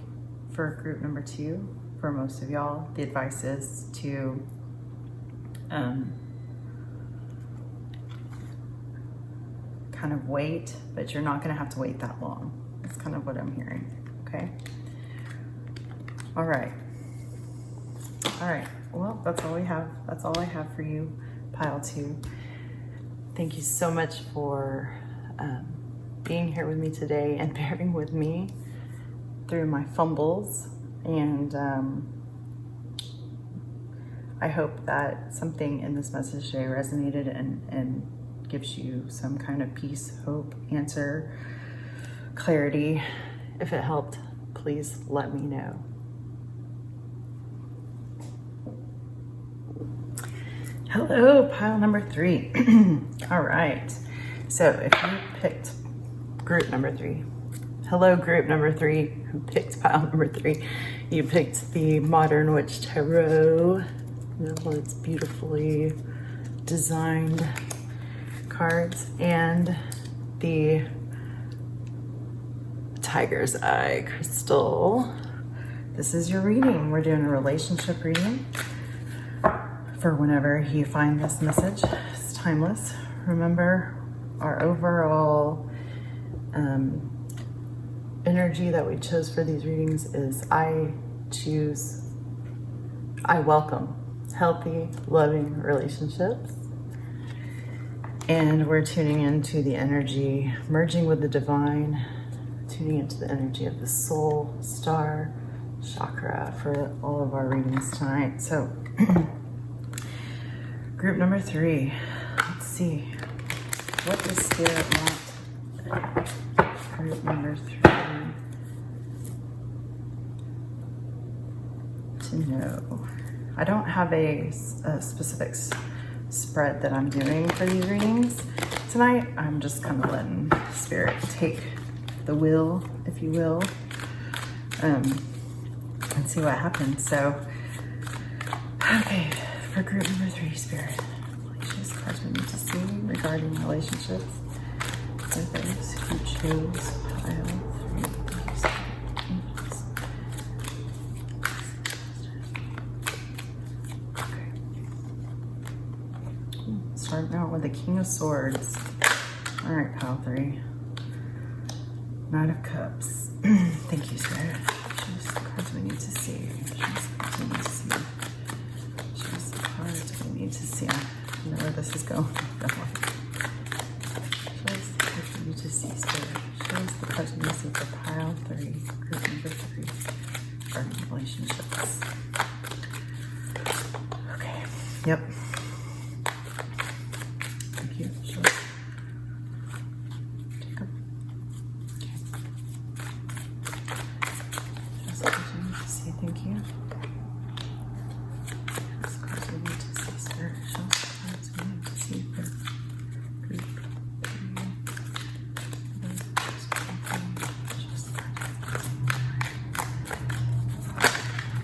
for group number 2, for most of y'all, the advice is to kind of wait, but you're not going to have to wait that long. That's kind of what I'm hearing. Okay. All right. Well, that's all we have. That's all I have for you, pile 2. Thank you so much for being here with me today and bearing with me through my fumbles. And I hope that something in this message today resonated and gives you some kind of peace, hope, answer, clarity. If it helped, please let me know. Hello, pile number 3. All right. So if you picked group number 3, Hello, group number 3, who picked pile number 3. You picked the Modern Witch Tarot. It's beautifully designed cards, and the Tiger's Eye crystal. This is your reading. We're doing a relationship reading for whenever you find this message. It's timeless. Remember, our overall energy that we chose for these readings is I welcome healthy, loving relationships. And we're tuning into the energy, merging with the divine, tuning into the energy of the soul, star, chakra for all of our readings tonight. So, group number 3, let's see. What does Spirit want? Group number 3 to know. I don't have a specific spread that I'm doing for these readings tonight. I'm just kind of letting Spirit take the wheel, if you will, and see what happens. So, okay, for group number 3, Spirit, please cards we need to see regarding relationships for those who chose pile 3. Okay. Starting out with the King of Swords. All right, pile 3. Knight of Cups. Thank you, Spirit. Show us the cards we need to see. Show us the cards we need to see. Show us the cards we need to see. I know where this is going. Show us the cards we need to see, Spirit. Show us the cards we need to see for pile 3, group number 3, regarding relationships. Okay. Yep. Thank you. Show us. Thank you. Those cards we need to see, Spirit. Show us the cards we need to see for group 3. Show us the cards.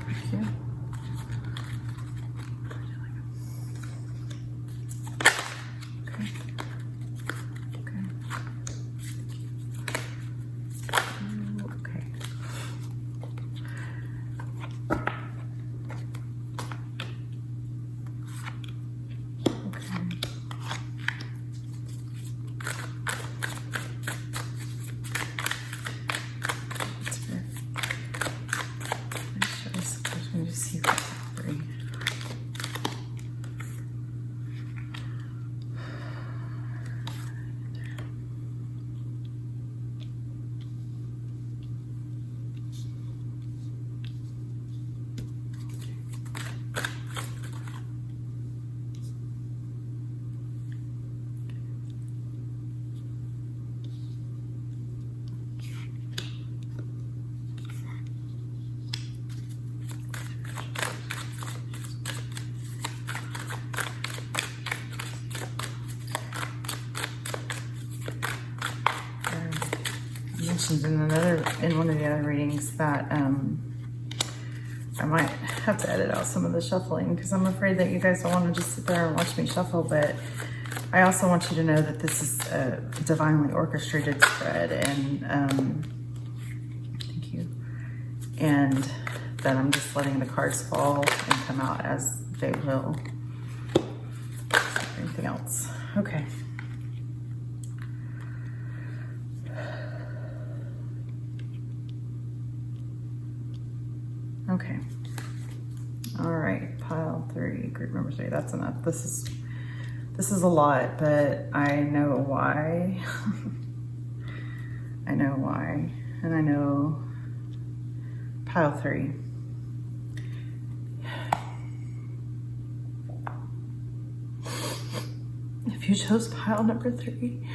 Thank you. Okay. Okay. Okay. In one of the other readings that I might have to edit out some of the shuffling because I'm afraid that you guys don't want to just sit there and watch me shuffle, but I also want you to know that this is a divinely orchestrated spread, and thank you, and that I'm just letting the cards fall and come out as they will. Anything else? Okay. Okay. All right, pile 3, group number 3. That's enough. This is a lot, but I know why. I know why, and I know pile 3. If you chose pile number 3,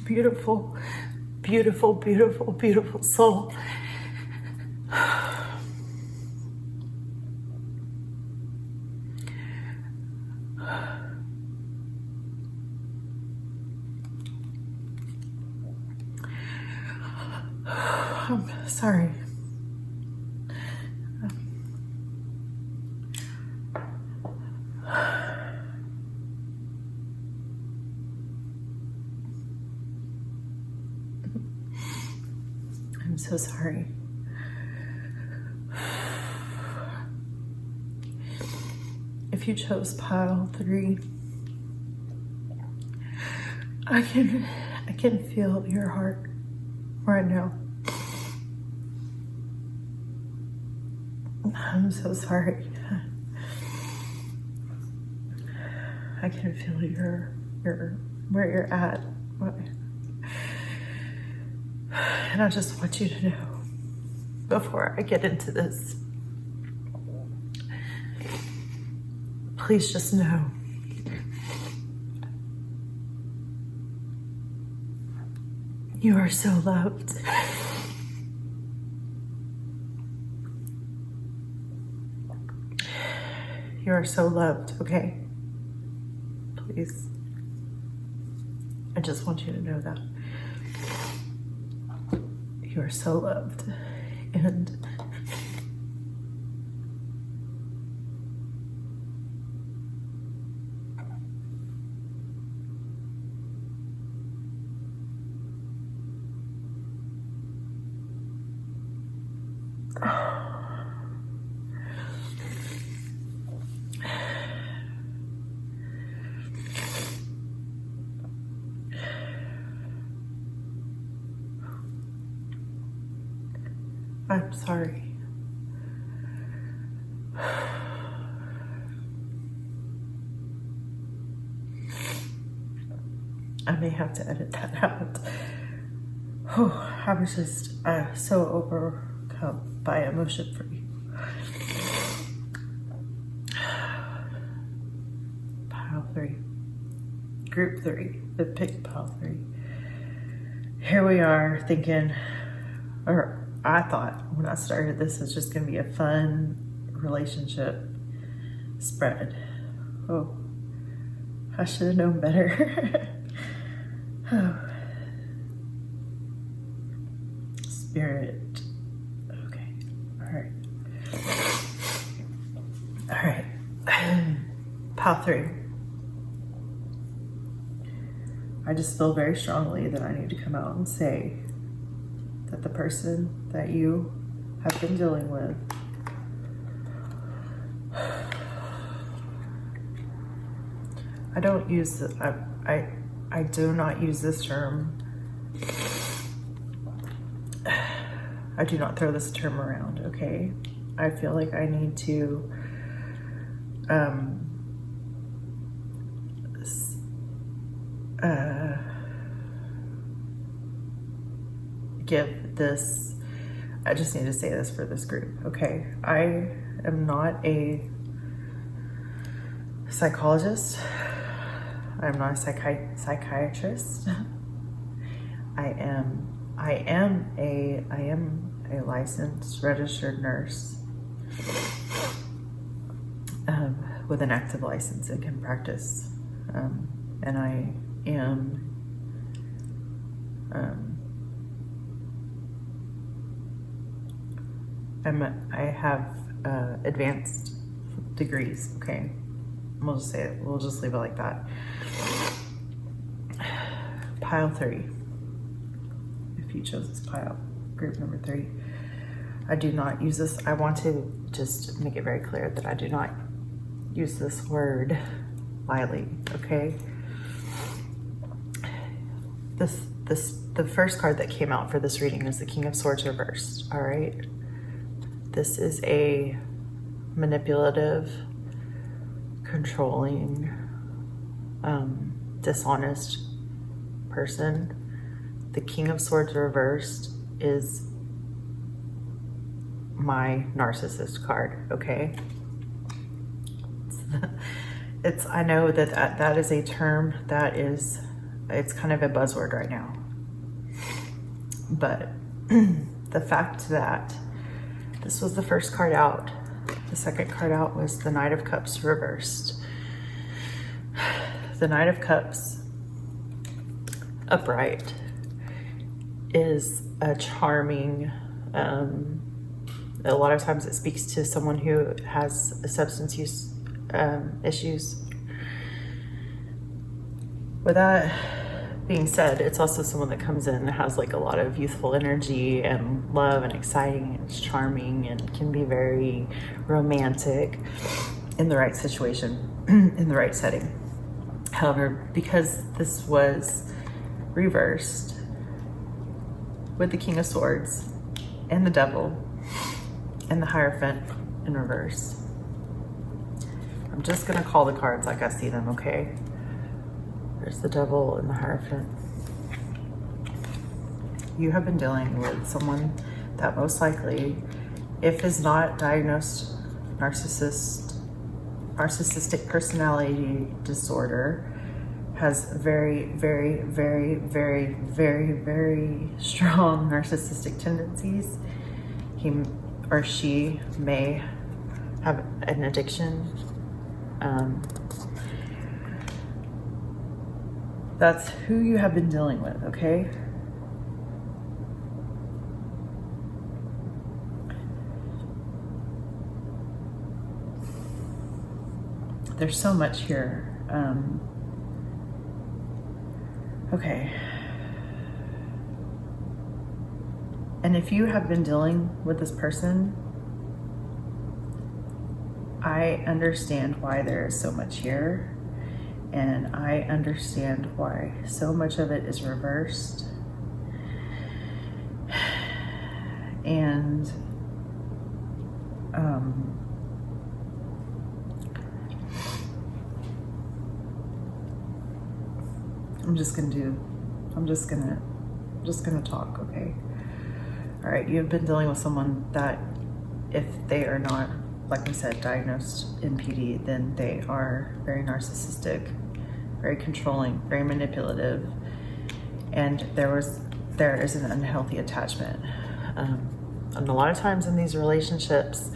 beautiful, beautiful, beautiful, beautiful soul. I'm sorry. I'm so sorry. If you chose pile 3, I can feel your heart right now. I'm so sorry. I can feel your where you're at. And I just want you to know, before I get into this, please just know you are so loved. You are so loved, okay? Please. I just want you to know that. You are so loved. And I'm sorry. I may have to edit that out. Oh, I was just so overcome by emotion for you. Pile 3. Group 3. The pick pile 3. Here we are thinking, or I thought when I started this was just going to be a fun relationship spread. Oh, I should have known better. Oh. Spirit. Okay. All right. All right. Pile 3. I just feel very strongly that I need to come out and say that the person that you have been dealing with I don't use I do not use this term. I do not throw this term around, okay? I feel like I need to give this, I just need to say this for this group, okay? I am not a psychologist. I'm not a psychiatrist. I am a licensed registered nurse with an active license and can practice. And I am I have advanced degrees, okay? We'll just say it. We'll just leave it like that. Pile 3. If you chose this pile, group number 3. I do not use this. I want to just make it very clear that I do not use this word lightly, okay? The first card that came out for this reading is the King of Swords reversed, all right? This is a manipulative, controlling, dishonest person. The King of Swords reversed is my narcissist card, okay? I know that is a term that is, it's kind of a buzzword right now. But the fact that this was the first card out, the second card out was the Knight of Cups reversed. The Knight of Cups upright is a charming, a lot of times it speaks to someone who has substance use issues. With that being said, it's also someone that comes in and has like a lot of youthful energy and love and exciting and charming and can be very romantic in the right situation, in the right setting. However, because this was reversed with the King of Swords and the Devil and the Hierophant in reverse, I'm just gonna call the cards like I see them, okay? There's the Devil and the Hierophant. You have been dealing with someone that most likely, if is not diagnosed narcissistic personality disorder, has very, very, very, very, very, very strong narcissistic tendencies. He or she may have an addiction. That's who you have been dealing with, okay? There's so much here. Okay. And if you have been dealing with this person, I understand why there is so much here. And I understand why so much of it is reversed. And I'm just gonna talk, okay? All right, you've been dealing with someone that, if they are not, like I said, diagnosed NPD, then they are very narcissistic, very controlling, very manipulative, and there is an unhealthy attachment. And a lot of times in these relationships,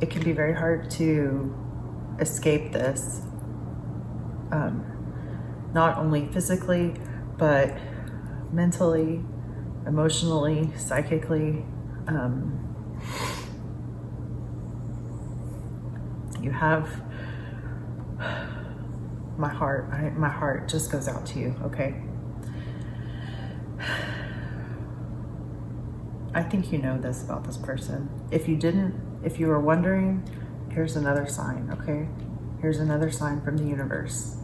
it can be very hard to escape this, not only physically, but mentally, emotionally, psychically. You have my heart. My heart just goes out to you, okay? I think you know this about this person. If you didn't, if you were wondering, here's another sign, okay? Here's another sign from the universe.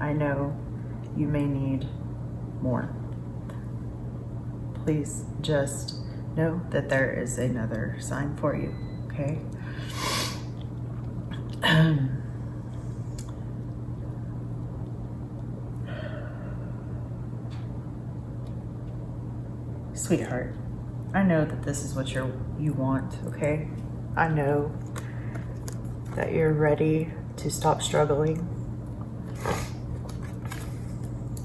I know you may need more. Please just know that there is another sign for you, okay? Sweetheart, I know that this is what you want, okay? I know that you're ready to stop struggling,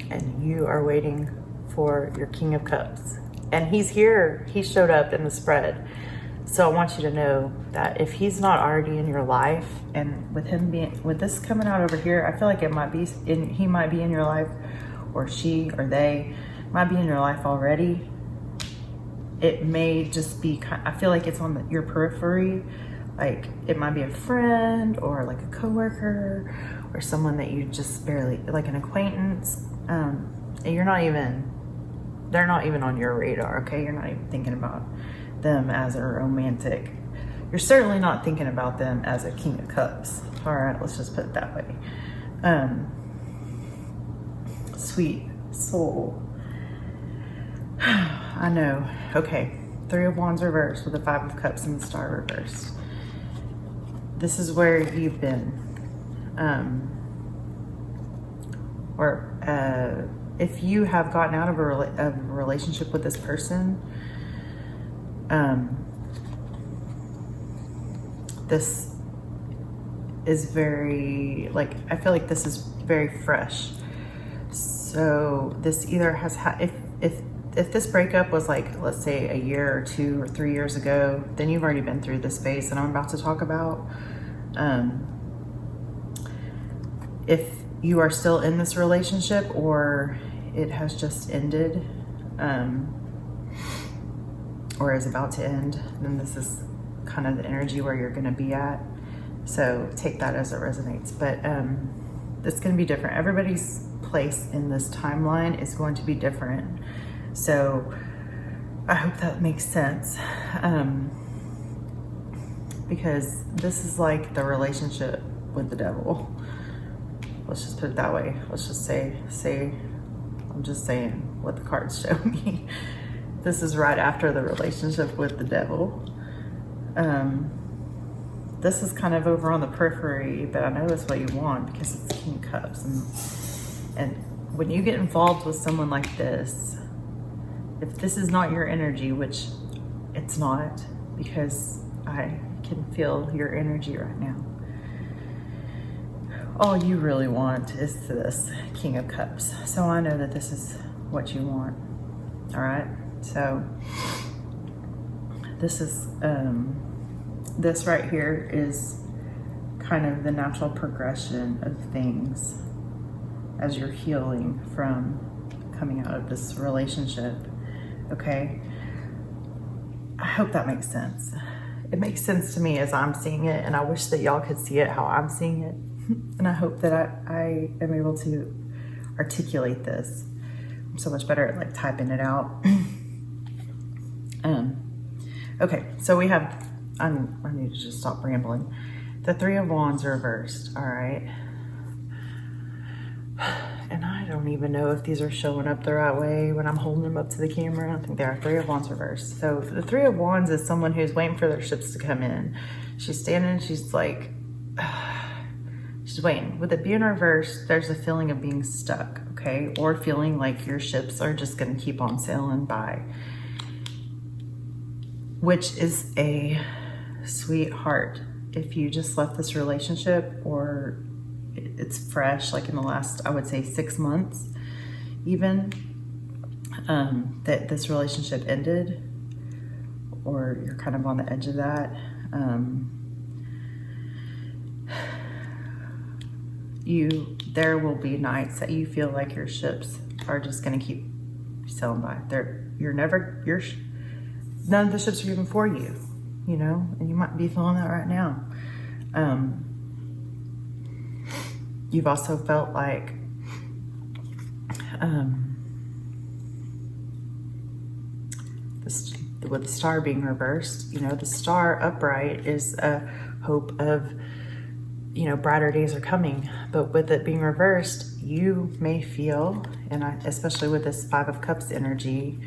and you are waiting for your King of Cups. And he's here. He showed up in the spread. So I want you to know that if he's not already in your life, and with this coming out over here, I feel like he might be in your life, or she or they might be in your life already. It may just be, I feel like it's on your periphery. Like it might be a friend or like a coworker or someone that you just barely, like an acquaintance. And they're not even on your radar, okay? You're not even thinking about them as a romantic. You're certainly not thinking about them as a King of Cups. All right, let's just put it that way. Sweet soul. I know. Okay, 3 of Wands reversed with the 5 of Cups and the Star reversed. This is where you've been. If you have gotten out of a relationship with this person, this is very, like, I feel like this is very fresh. So this either has if this breakup was like, let's say a year or 2 or 3 years ago, then you've already been through this phase that I'm about to talk about. If you are still in this relationship, or it has just ended, or is about to end, then this is kind of the energy where you're going to be at. So take that as it resonates. But it's going to be different. Everybody's place in this timeline is going to be different. So I hope that makes sense. Because this is like the relationship with the devil. Let's just put it that way. Let's just say, I'm just saying what the cards show me. This is right after the relationship with the devil. This is kind of over on the periphery, but I know that's what you want because it's King of Cups. And when you get involved with someone like this, if this is not your energy, which it's not, because I can feel your energy right now, all you really want is this King of Cups. So I know that this is what you want. All right. So this is, this right here is kind of the natural progression of things as you're healing from coming out of this relationship. Okay. I hope that makes sense. It makes sense to me as I'm seeing it, and I wish that y'all could see it how I'm seeing it. And I hope that I am able to articulate this. I'm so much better at like typing it out. Okay, so we have, I need to just stop rambling. The Three of Wands reversed, all right? And I don't even know if these are showing up the right way when I'm holding them up to the camera. I don't think they are. Three of Wands reversed. So the Three of Wands is someone who's waiting for their ships to come in. She's standing, she's like, she's waiting. With it being reversed, there's a feeling of being stuck, okay? Or feeling like your ships are just gonna keep on sailing by, which is a sweetheart. If you just left this relationship, or it's fresh, like in the last, I would say 6 months, even, that this relationship ended, or you're kind of on the edge of that, there will be nights that you feel like your ships are just going to keep sailing by. None of the ships are even for you, you know, and you might be feeling that right now. You've also felt like, with the star being reversed, you know, the star upright is a hope of, you know, brighter days are coming. But with it being reversed, you may feel, and especially with this Five of Cups energy,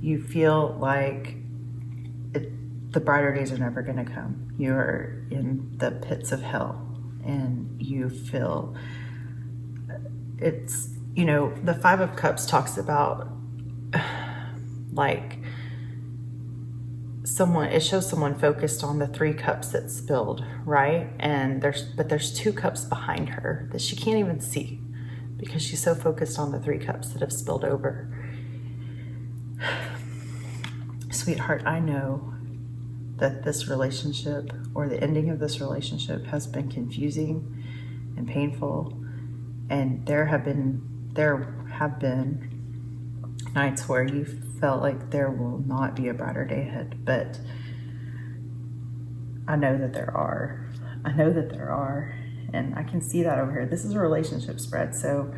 you feel like the brighter days are never going to come. You're in the pits of hell, and you feel it's, you know, the Five of Cups talks about like it shows someone focused on the 3 cups that spilled, right? And there's 2 cups behind her that she can't even see because she's so focused on the 3 cups that have spilled over. Sweetheart, I know that this relationship, or the ending of this relationship, has been confusing and painful, and there have been nights where you felt like there will not be a brighter day ahead, but I know that there are. And I can see that over here. This is a relationship spread, so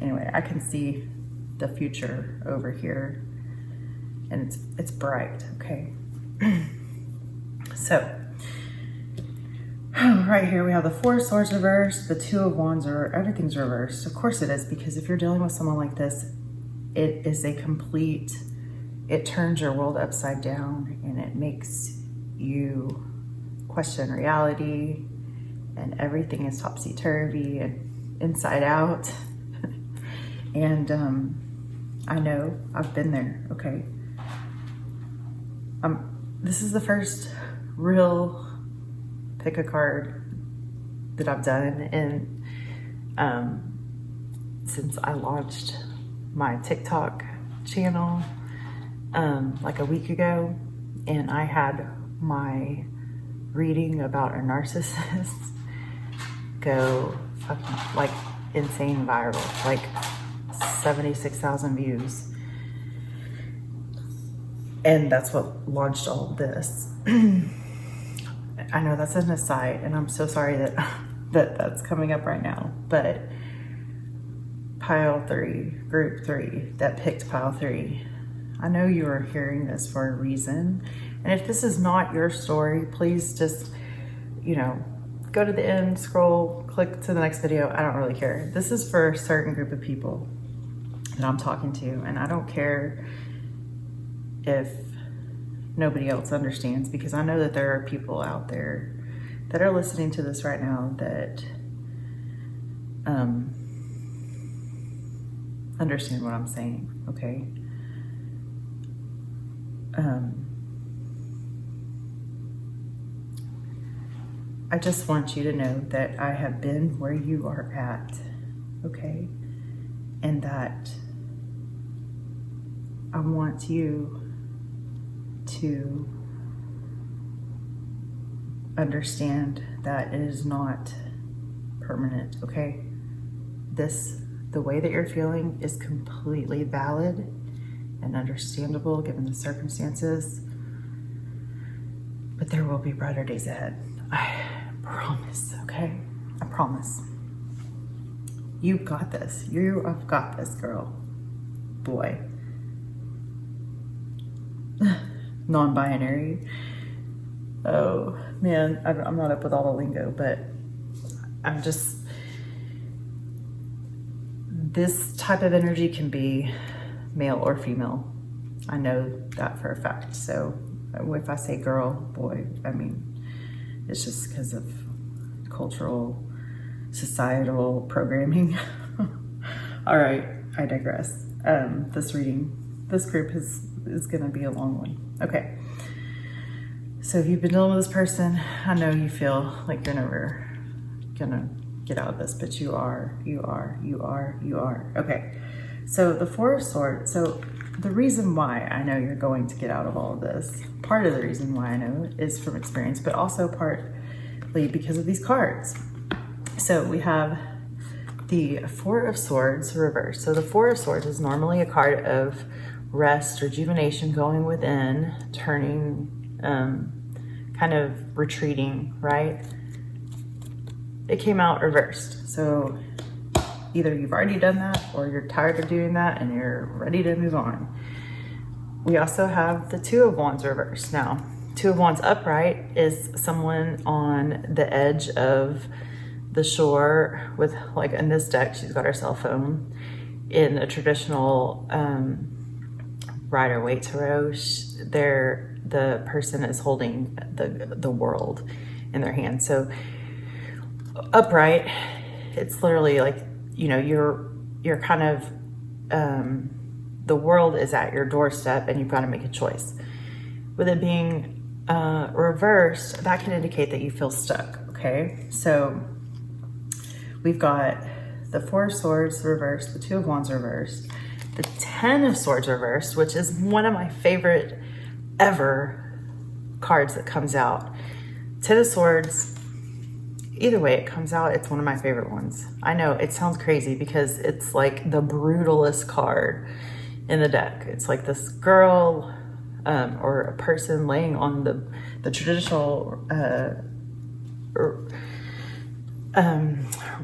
anyway, I can see the future over here, and it's bright, okay? So right here we have the Four of Swords reversed, the Two of Wands, everything's reversed. Of course it is, because if you're dealing with someone like this, it is it turns your world upside down, and it makes you question reality, and everything is topsy-turvy and inside out. And I know, I've been there, okay? This is the first real pick a card that I've done, and since I launched my TikTok channel like a week ago, and I had my reading about a narcissist go fucking like insane viral, like 76,000 views. And that's what launched all of this. I know that's an aside, and I'm so sorry that that's coming up right now, but pile 3, group 3, that picked pile 3. I know you are hearing this for a reason. And if this is not your story, please just, you know, go to the end, scroll, click to the next video. I don't really care. This is for a certain group of people that I'm talking to, and I don't care if nobody else understands, because I know that there are people out there that are listening to this right now that understand what I'm saying, okay? I just want you to know that I have been where you are at, okay? And that I want you to understand that it is not permanent, okay? The way that you're feeling is completely valid and understandable given the circumstances, but there will be brighter days ahead. I promise, okay? I promise. You've got this. You have got this, girl. Boy. Non-binary. Oh, man, I'm not up with all the lingo, but I'm just... This type of energy can be male or female. I know that for a fact. So if I say girl, boy, I mean, it's just because of cultural, societal programming. All right, I digress. This group is gonna be a long one. Okay. So if you've been dealing with this person, I know you feel like you're never gonna get out of this, but you are. Okay, so the Four of Swords. So the reason why I know you're going to get out of all of this, part of the reason why I know is from experience, but also partly because of these cards. So we have the Four of Swords reversed. So the Four of Swords is normally a card of rest, rejuvenation, going within, turning, kind of retreating, right? It came out reversed. So either you've already done that or you're tired of doing that and you're ready to move on. We also have the Two of Wands reversed. Now, Two of Wands upright is someone on the edge of the shore with, like in this deck, she's got her cell phone. In a traditional Rider-Waite tarot, the person is holding the world in their hand. So upright, it's literally like, you know, you're kind of, the world is at your doorstep and you've got to make a choice. With it being reversed, that can indicate that you feel stuck, okay? So we've got the Four of Swords reversed, the Two of Wands reversed, the Ten of Swords reversed, which is one of my favorite ever cards that comes out. Ten of Swords, either way it comes out, it's one of my favorite ones. I know it sounds crazy because it's like the brutalest card in the deck. It's like this girl or a person laying on the traditional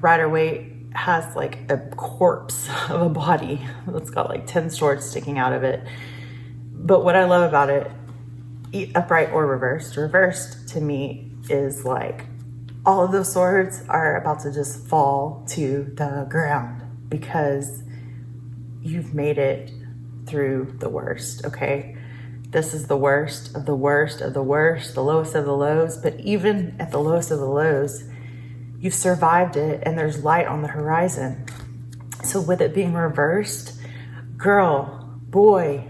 Rider-Waite has like a corpse of a body that's got like 10 swords sticking out of it. But what I love about it, upright or reversed to me is like all of those swords are about to just fall to the ground because you've made it through the worst, okay? This is the worst of the worst of the worst, the lowest of the lows, but even at the lowest of the lows, you've survived it and there's light on the horizon. So with it being reversed, girl, boy,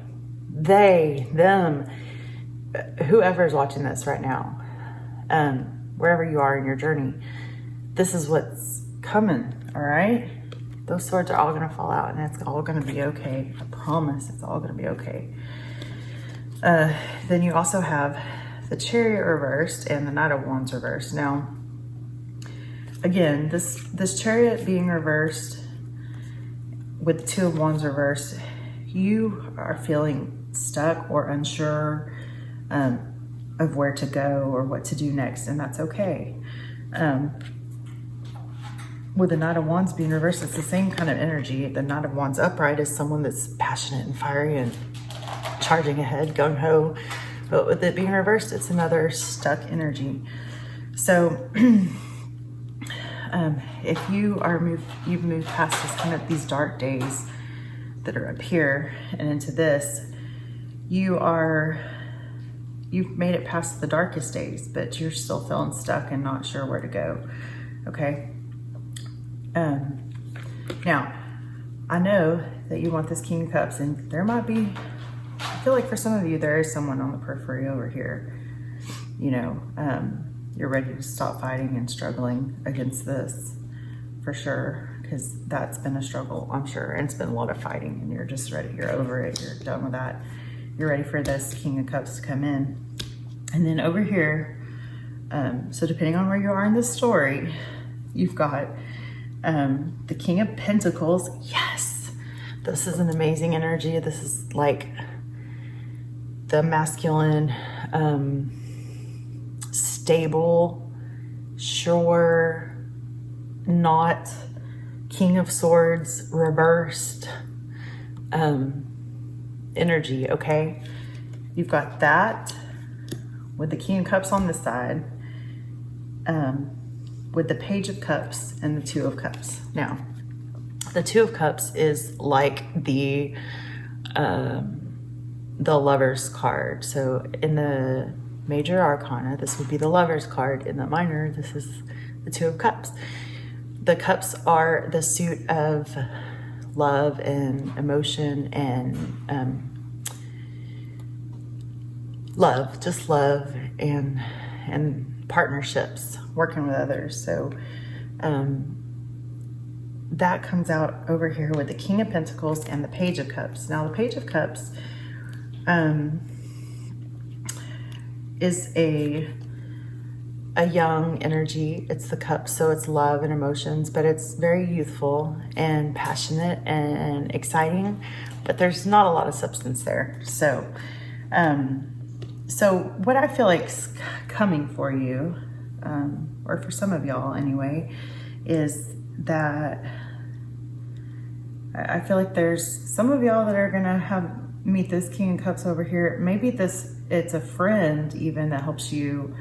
they, them, whoever's watching this right now, wherever you are in your journey, this is what's coming, all right? Those swords are all gonna fall out and it's all gonna be okay. I promise it's all gonna be okay. Then you also have the Chariot reversed and the Knight of Wands reversed. Now, again, this Chariot being reversed with the Two of Wands reversed, you are feeling stuck or unsure of where to go or what to do next, and that's okay. With the Knight of Wands being reversed, it's the same kind of energy. The Knight of Wands upright is someone that's passionate and fiery and charging ahead, gung-ho. But with it being reversed, it's another stuck energy. So if you've moved past this kind of these dark days that are up here and into this, you've made it past the darkest days, but you're still feeling stuck and not sure where to go. Okay. Now, I know that you want this King of Cups, and there might be, I feel like for some of you, there is someone on the periphery over here. You know, you're ready to stop fighting and struggling against this for sure, because that's been a struggle, I'm sure, and it's been a lot of fighting, and you're just ready, you're over it, you're done with that. You're ready for this King of Cups to come in. And then over here, so depending on where you are in this story, you've got the King of Pentacles. Yes, this is an amazing energy. This is like the masculine, stable, sure, not King of Swords reversed energy, okay? You've got that with the King of Cups on this side, with the Page of Cups and the Two of Cups. Now, the Two of Cups is like the Lover's card. So in the major arcana, this would be the Lover's card. In the minor, this is the Two of Cups. The cups are the suit of love and emotion and love, just love and partnerships, working with others. So that comes out over here with the King of Pentacles and the Page of Cups. Now the Page of Cups is a young energy. It's the cup, so it's love and emotions, but it's very youthful and passionate and exciting, but there's not a lot of substance there. So so what I feel like's coming for you, or for some of y'all anyway, is that I feel like there's some of y'all that are gonna meet this King of Cups over here. Maybe it's a friend even that helps you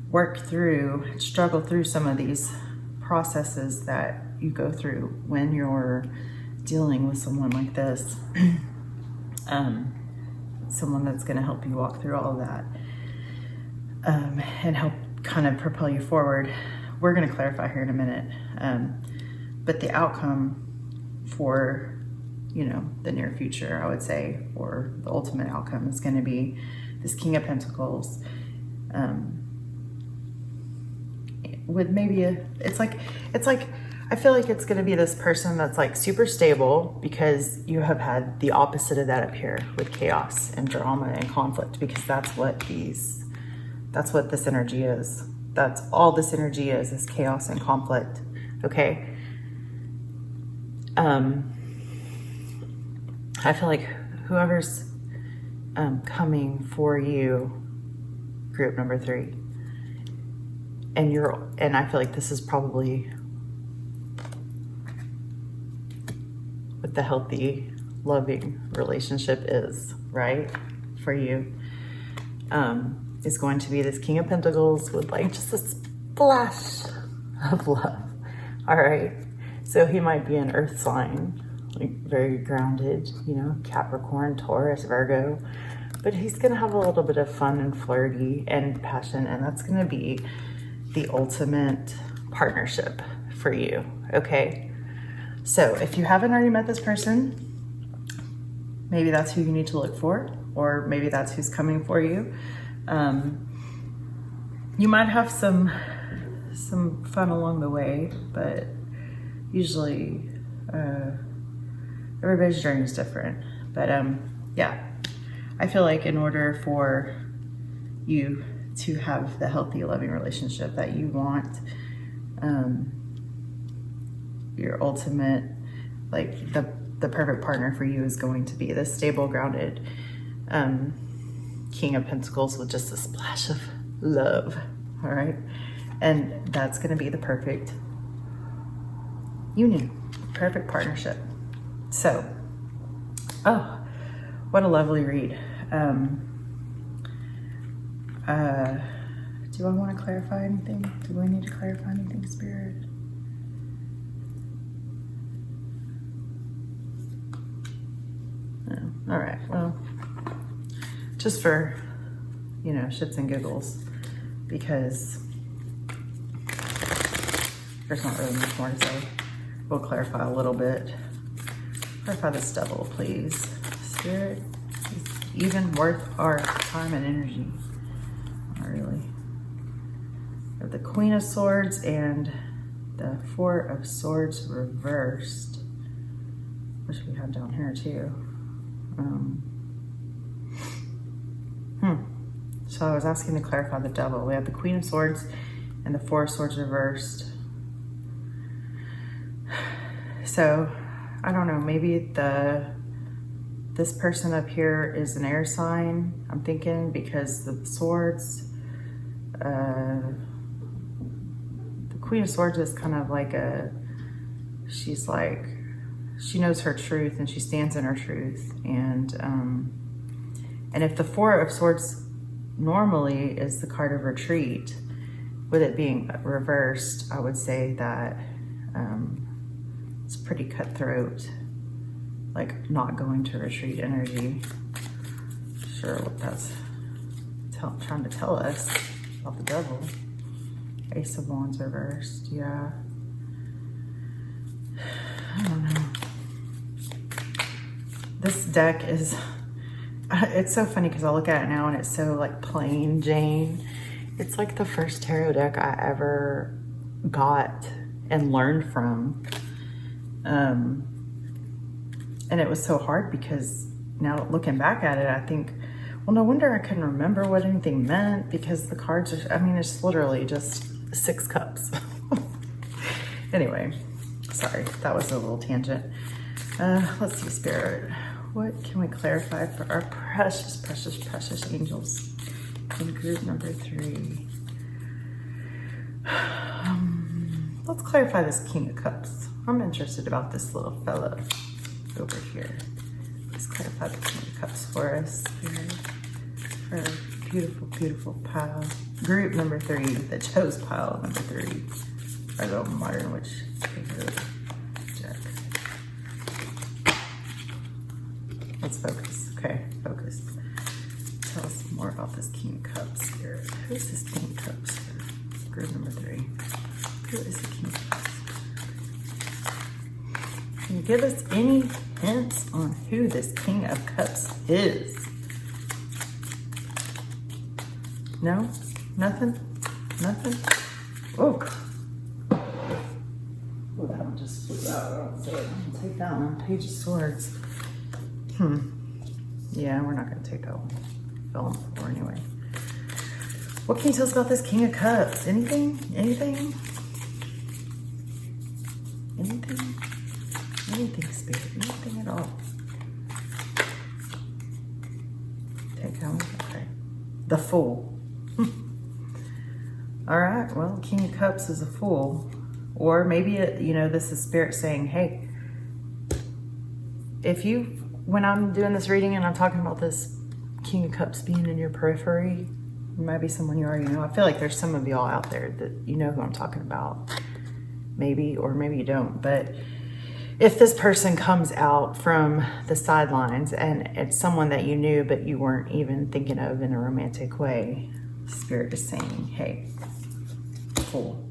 work through, struggle through some of these processes that you go through when you're dealing with someone like this. Someone that's going to help you walk through all of that and help kind of propel you forward. We're going to clarify here in a minute. But the outcome for, you know, the near future, I would say, or the ultimate outcome is going to be this King of Pentacles. With maybe it's like I feel like it's going to be this person that's like super stable, because you have had the opposite of that up here with chaos and drama and conflict, because that's what this energy is. That's all this energy is chaos and conflict. Okay. I feel like whoever's coming for you, group number 3, and I feel like this is probably what the healthy, loving relationship is, right? For you, is going to be this King of Pentacles with like just a splash of love. All right. So he might be an earth sign, like very grounded, you know, Capricorn, Taurus, Virgo, but he's going to have a little bit of fun and flirty and passion, and that's going to be the ultimate partnership for you. Okay. So if you haven't already met this person, maybe that's who you need to look for, or maybe that's who's coming for you. You might have some fun along the way, but usually everybody's journey is different. But yeah, I feel like in order for you to have the healthy, loving relationship that you want, Your ultimate, like the perfect partner for you is going to be this stable, grounded King of Pentacles with just a splash of love, all right? And that's gonna be the perfect union, perfect partnership. So, oh, what a lovely read. Do I want to clarify anything? Do I need to clarify anything, Spirit? No. All right, well, just for, you know, shits and giggles, because there's not really much more to say. We'll clarify a little bit. Clarify this devil, please. Spirit, is even worth our time and energy? Not really. We have the Queen of Swords and the Four of Swords reversed, which we have down here too. So I was asking to clarify the devil. We have the Queen of Swords and the Four of Swords reversed. So I don't know, maybe this person up here is an air sign, I'm thinking, because the swords, the Queen of Swords is kind of like she's like, she knows her truth and she stands in her truth. And if the Four of Swords normally is the card of retreat, with it being reversed, I would say that it's pretty cutthroat, like not going to retreat energy. Sure what that's trying to tell us about the devil. Ace of Wands reversed, yeah. I don't know. This deck is, it's so funny because I look at it now and it's so like plain Jane. It's like the first tarot deck I ever got and learned from. And it was so hard because now looking back at it, I think, well, no wonder I couldn't remember what anything meant, because the cards are, I mean, it's literally just 6 cups. Anyway, sorry, that was a little tangent. Let's see, Spirit. What can we clarify for our precious, precious, precious angels in group number 3? Let's clarify this King of Cups. I'm interested about this little fella over here. Let's clarify the King of Cups for us, Spirit. For our beautiful, beautiful pile. Group number 3 that chose pile number 3. Our little modern witch deck. Let's focus. Okay, focus. Tell us more about this King of Cups, Spirit. Who's this King of Cups? Group number 3. Who is the King of Cups? Can you give us any hints on who this King of Cups is? No? Nothing? Nothing? Oh, oh, that one just flew out. I don't see it. I'm gonna take that one. Page of Swords. Yeah, we're not gonna take that one. Fell on the floor anyway. What can you tell us about this King of Cups? Anything? Anything? Anything? Anything, Spirit? Anything at all? Take that one. Okay. The Fool. All right, well, King of Cups is a fool. Or maybe, you know, this is Spirit saying, hey, if you, when I'm doing this reading and I'm talking about this King of Cups being in your periphery, it might be someone you already know. I feel like there's some of y'all out there that you know who I'm talking about. Maybe, or maybe you don't. But if this person comes out from the sidelines and it's someone that you knew but you weren't even thinking of in a romantic way, Spirit is saying, hey, fool.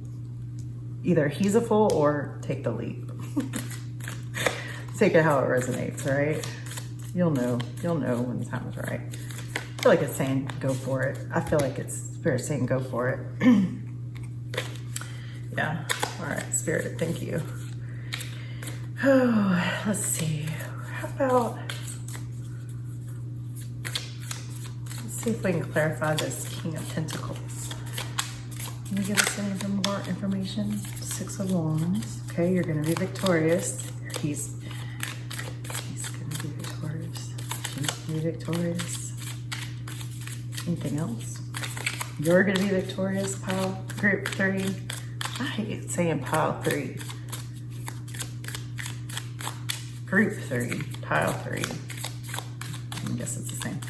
Either he's a fool or take the leap. Take it how it resonates, right? You'll know when the time is right. I feel like it's saying go for it. I feel like it's Spirit saying go for it. Yeah. All right, Spirit, thank you. Oh, let's see. How about, let's see if we can clarify this King of Pentacles. Can you give us any more information? 6 of Wands. Okay, you're going to be victorious. He's going to be victorious. She's going to be victorious. Anything else? You're going to be victorious, pile group 3. I hate saying pile 3. Group 3, pile 3. I guess it's the same.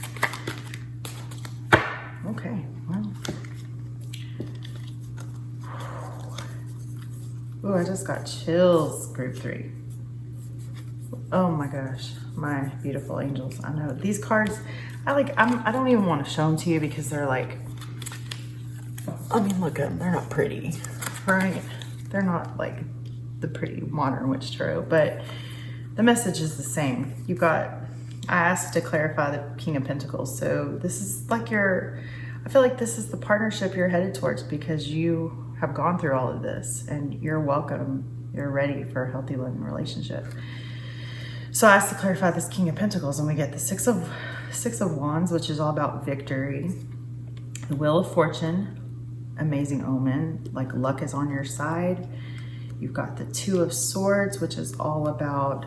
Okay, well. Oh, I just got chills, group 3. Oh my gosh, my beautiful angels. I know these cards, I don't even want to show them to you because they're like, I mean, look at them, they're not pretty, right? They're not like the pretty modern witch tarot, but the message is the same. You've got, I asked to clarify the King of Pentacles. So this is like I feel like this is the partnership you're headed towards because you have gone through all of this and you're welcome. You're ready for a healthy, loving relationship. So I asked to clarify this King of Pentacles and we get the Six of Wands, which is all about victory. The Wheel of Fortune, amazing omen, like luck is on your side. You've got the Two of Swords, which is all about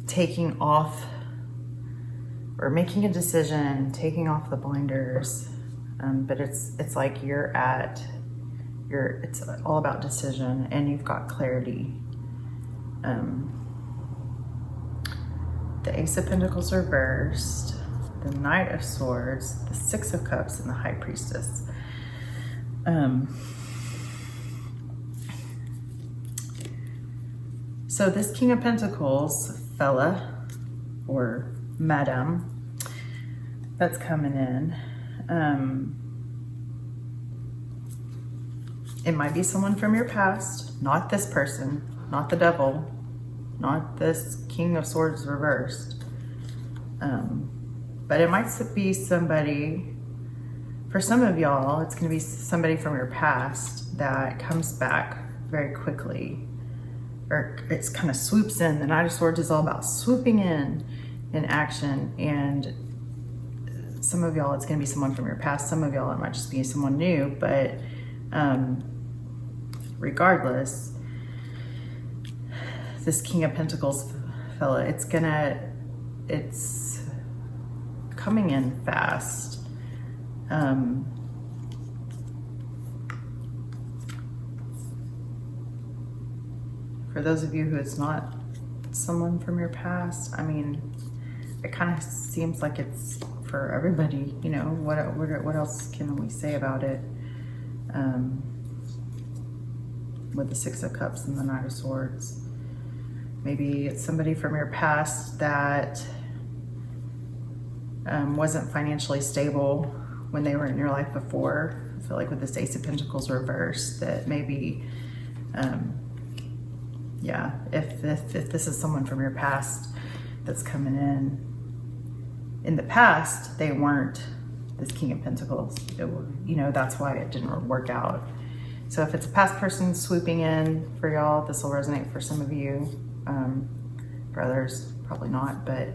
taking off or making a decision, taking off the blinders. But it's like it's all about decision and you've got clarity. The Ace of Pentacles reversed, the Knight of Swords, the Six of Cups, and the High Priestess. So this King of Pentacles fella or madam that's coming in, it might be someone from your past, not this person, not the devil, not this King of Swords reversed. But it might be somebody, for some of y'all, it's going to be somebody from your past that comes back very quickly. Or it's kind of swoops in. The Knight of Swords is all about swooping in action. And some of y'all, it's going to be someone from your past. Some of y'all, it might just be someone new. But regardless, this King of Pentacles fella, it's coming in fast. For those of you who it's not someone from your past, I mean, it kind of seems like it's for everybody, you know, what else can we say about it? With the Six of Cups and the Knight of Swords. Maybe it's somebody from your past that wasn't financially stable when they were in your life before. I feel like with this Ace of Pentacles reversed, that maybe, yeah, if this is someone from your past that's coming in the past, they weren't this King of Pentacles. You know, that's why it didn't work out. So if it's a past person swooping in for y'all, this will resonate for some of you. For others, probably not. But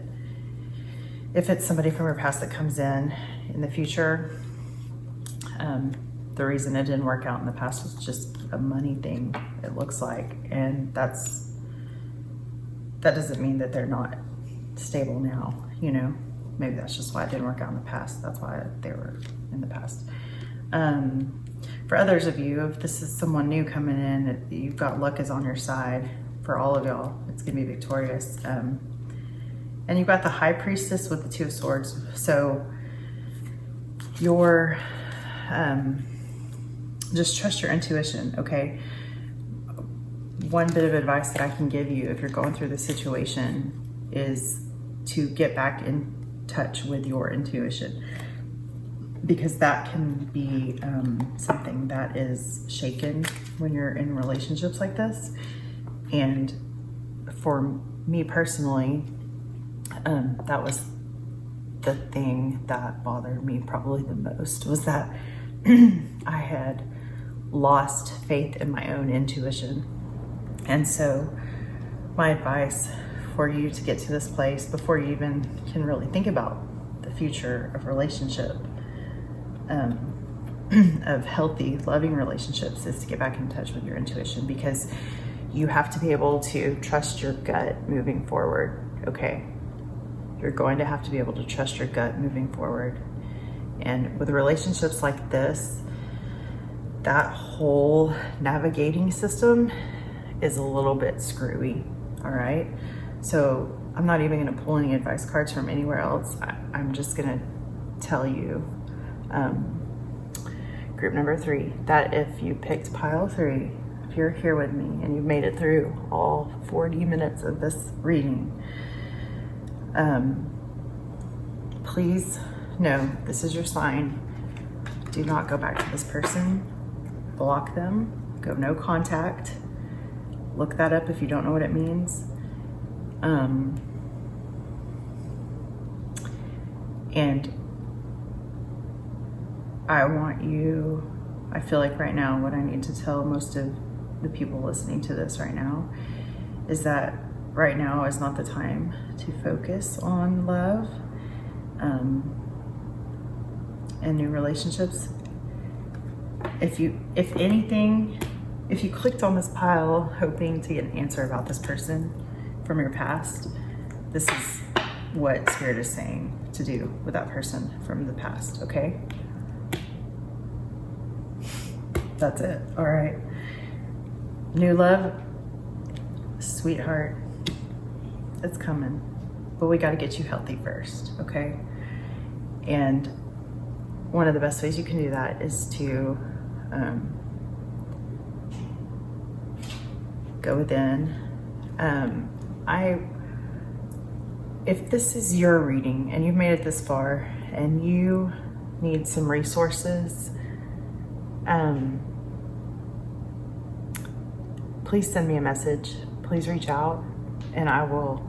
if it's somebody from your past that comes in the future, the reason it didn't work out in the past was just a money thing, it looks like. And that doesn't mean that they're not stable now, you know. Maybe that's just why it didn't work out in the past. That's why they were in the past. For others of you, if this is someone new coming in, you've got luck is on your side. For all of y'all, it's gonna be victorious. And you've got the High Priestess with the Two of Swords. So you're, just trust your intuition, okay? One bit of advice that I can give you if you're going through this situation is to get back in touch with your intuition, because that can be something that is shaken when you're in relationships like this. And for me personally, that was the thing that bothered me probably the most, was that I had lost faith in my own intuition. And so my advice for you to get to this place before you even can really think about the future of relationship, of healthy, loving relationships is to get back in touch with your intuition, because you have to be able to trust your gut moving forward, okay? You're going to have to be able to trust your gut moving forward. And with relationships like this, that whole navigating system is a little bit screwy, all right? So I'm not even gonna pull any advice cards from anywhere else. I'm just gonna tell you, group number 3, that if you picked pile 3, if you're here with me and you've made it through all 40 minutes of this reading, please know this is your sign. Do not go back to this person. Block them. Go no contact. Look that up if you don't know what it means. And I feel like right now what I need to tell most of the people listening to this right now is that right now is not the time to focus on love and new relationships. If you clicked on this pile hoping to get an answer about this person from your past, this is what Spirit is saying to do with that person from the past, okay? That's it, all right. New love, sweetheart, it's coming, but we gotta get you healthy first, okay? And one of the best ways you can do that is to go within. If this is your reading and you've made it this far and you need some resources, please send me a message. Please reach out and I will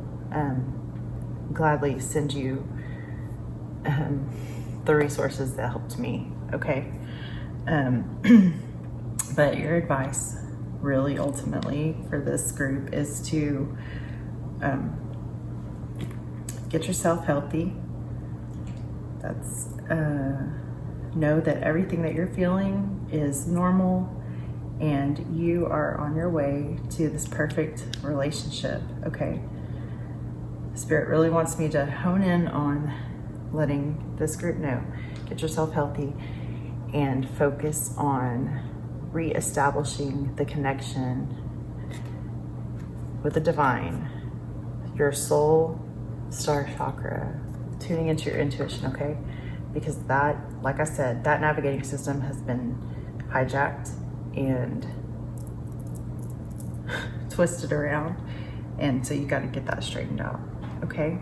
gladly send you the resources that helped me, okay? But your advice really ultimately for this group is to get yourself healthy. That's know that everything that you're feeling is normal and you are on your way to this perfect relationship, okay? Spirit really wants me to hone in on letting this group know. Get yourself healthy and focus on reestablishing the connection with the divine, your soul star chakra, tuning into your intuition, okay? Because that, like I said, that navigating system has been hijacked and twisted around, and so you got to get that straightened out, okay?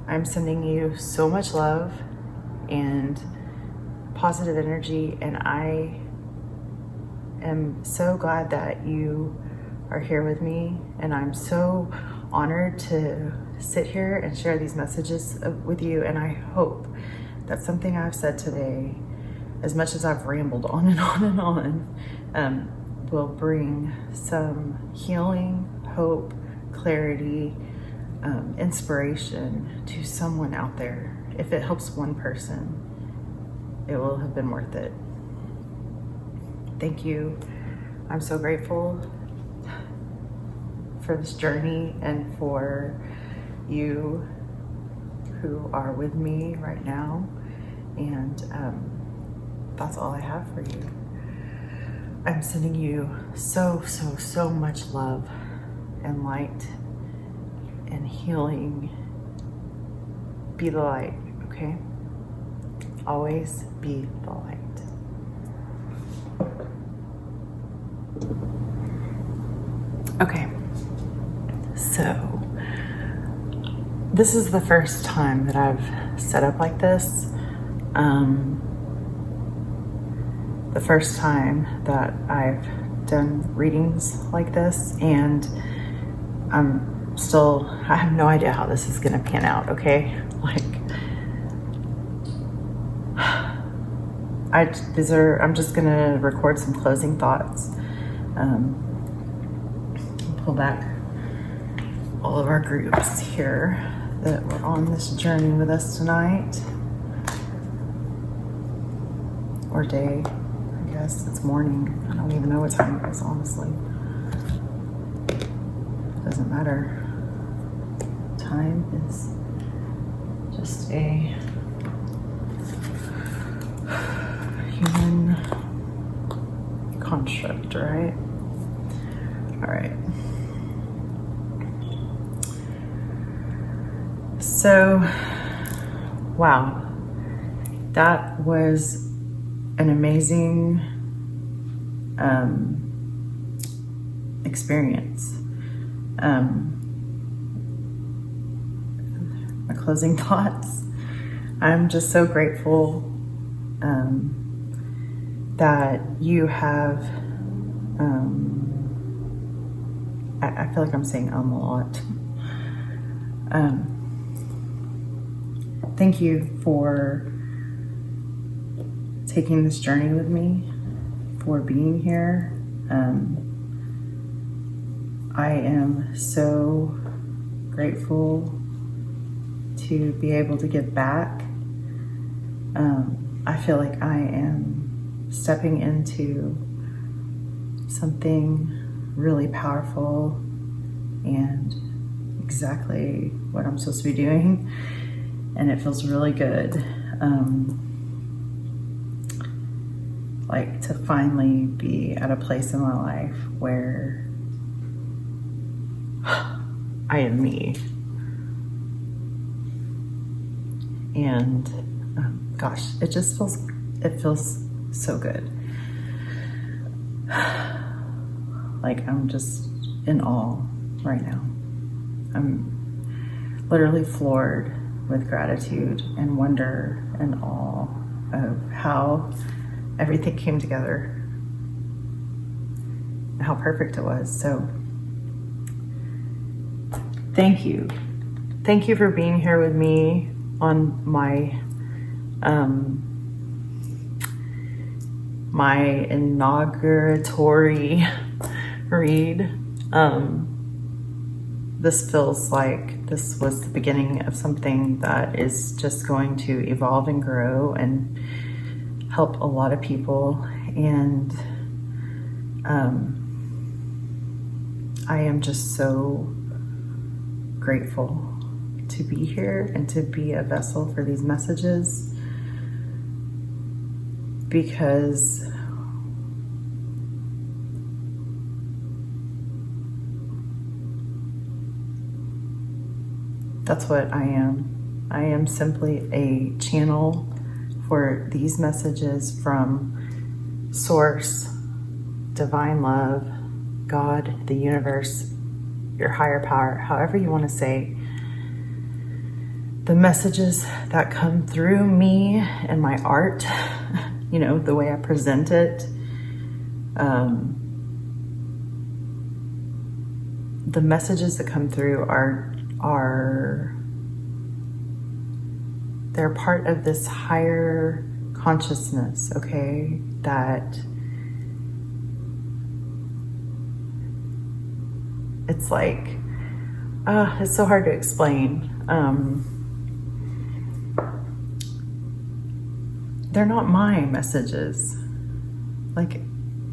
I'm sending you so much love and positive energy, and I am so glad that you are here with me, and I'm so honored to sit here and share these messages with you. And I hope that something I've said today, as much as I've rambled on and on and on, will bring some healing, hope, clarity, inspiration to someone out there. If it helps one person, it will have been worth it. Thank you. I'm so grateful for this journey and for you who are with me right now. And that's all I have for you. I'm sending you so much love and light and healing. Be the light, okay? Always be the light. Okay, so this is the first time that I've set up like this. The first time that I've done readings like this, and I have no idea how this is gonna pan out, okay? Like, I'm just gonna record some closing thoughts. Pull back all of our groups here that were on this journey with us tonight, or day. I guess it's morning. I don't even know what time it is, honestly. Doesn't matter. Time is just a human construct, right? All right. So, wow, that was an amazing experience. My closing thoughts. I'm just so grateful that you have, I feel like I'm saying a lot. Thank you for taking this journey with me, for being here. I am so grateful to be able to give back. I feel like I am stepping into something really powerful and exactly what I'm supposed to be doing, and it feels really good. Like to finally be at a place in my life where I am me. And gosh, it feels so good. Like I'm just in awe right now. I'm literally floored with gratitude and wonder and awe of how everything came together, how perfect it was. So thank you. Thank you for being here with me on my my inauguratory read. This feels like this was the beginning of something that is just going to evolve and grow and help a lot of people. And I am just so grateful to be here and to be a vessel for these messages, because that's what I am. I am simply a channel for these messages from Source, Divine Love, God, the universe, your higher power, however you want to say. The messages that come through me and my art, you know, the way I present it, the messages that come through are they're part of this higher consciousness, okay? That it's like, it's so hard to explain. They're not my messages. Like,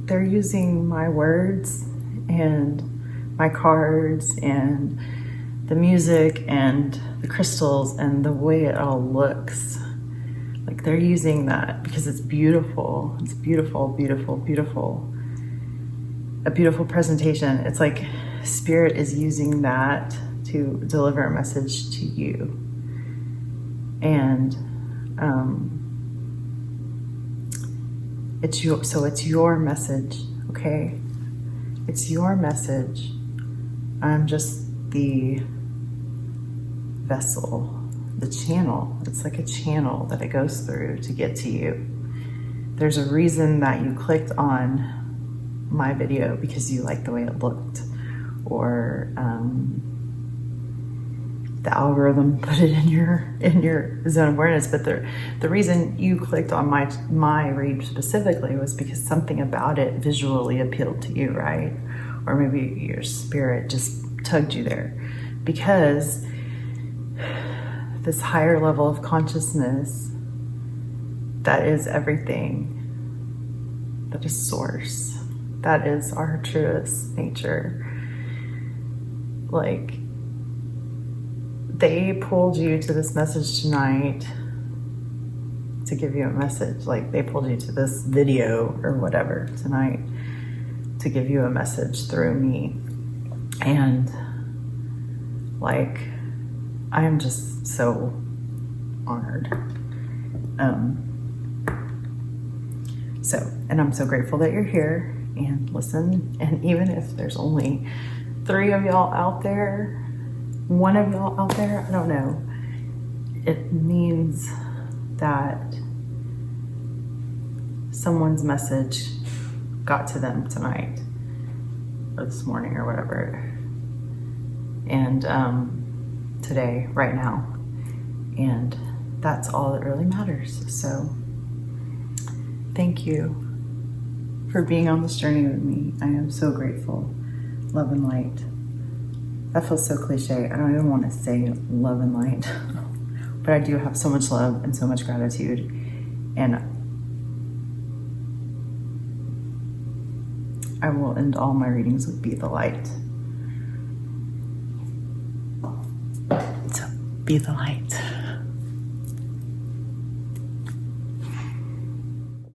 they're using my words and my cards and the music and the crystals and the way it all looks. Like, they're using that because it's beautiful. It's beautiful, beautiful, beautiful. A beautiful presentation. It's like Spirit is using that to deliver a message to you. And it's your message, okay? It's your message. I'm just the vessel, the channel. It's like a channel that it goes through to get to you. There's a reason that you clicked on my video because you liked the way it looked, or the algorithm put it in your zone of awareness. But the reason you clicked on my read specifically was because something about it visually appealed to you, right? Or maybe your spirit just tugged you there, because this higher level of consciousness that is everything that is source. That is our truest nature. Like, they pulled you to this message tonight to give you a message. Like, they pulled you to this video or whatever tonight to give you a message through me. And like, I am just so honored. And I'm so grateful that you're here and listen. And even if there's only 3 of y'all out there, 1 of y'all out there, I don't know, it means that someone's message got to them tonight or this morning or whatever. And today, right now. And that's all that really matters. So thank you for being on this journey with me. I am so grateful. Love and light. That feels so cliche. I don't even want to say love and light. But I do have so much love and so much gratitude. And I will end all my readings with be the light. So be the light.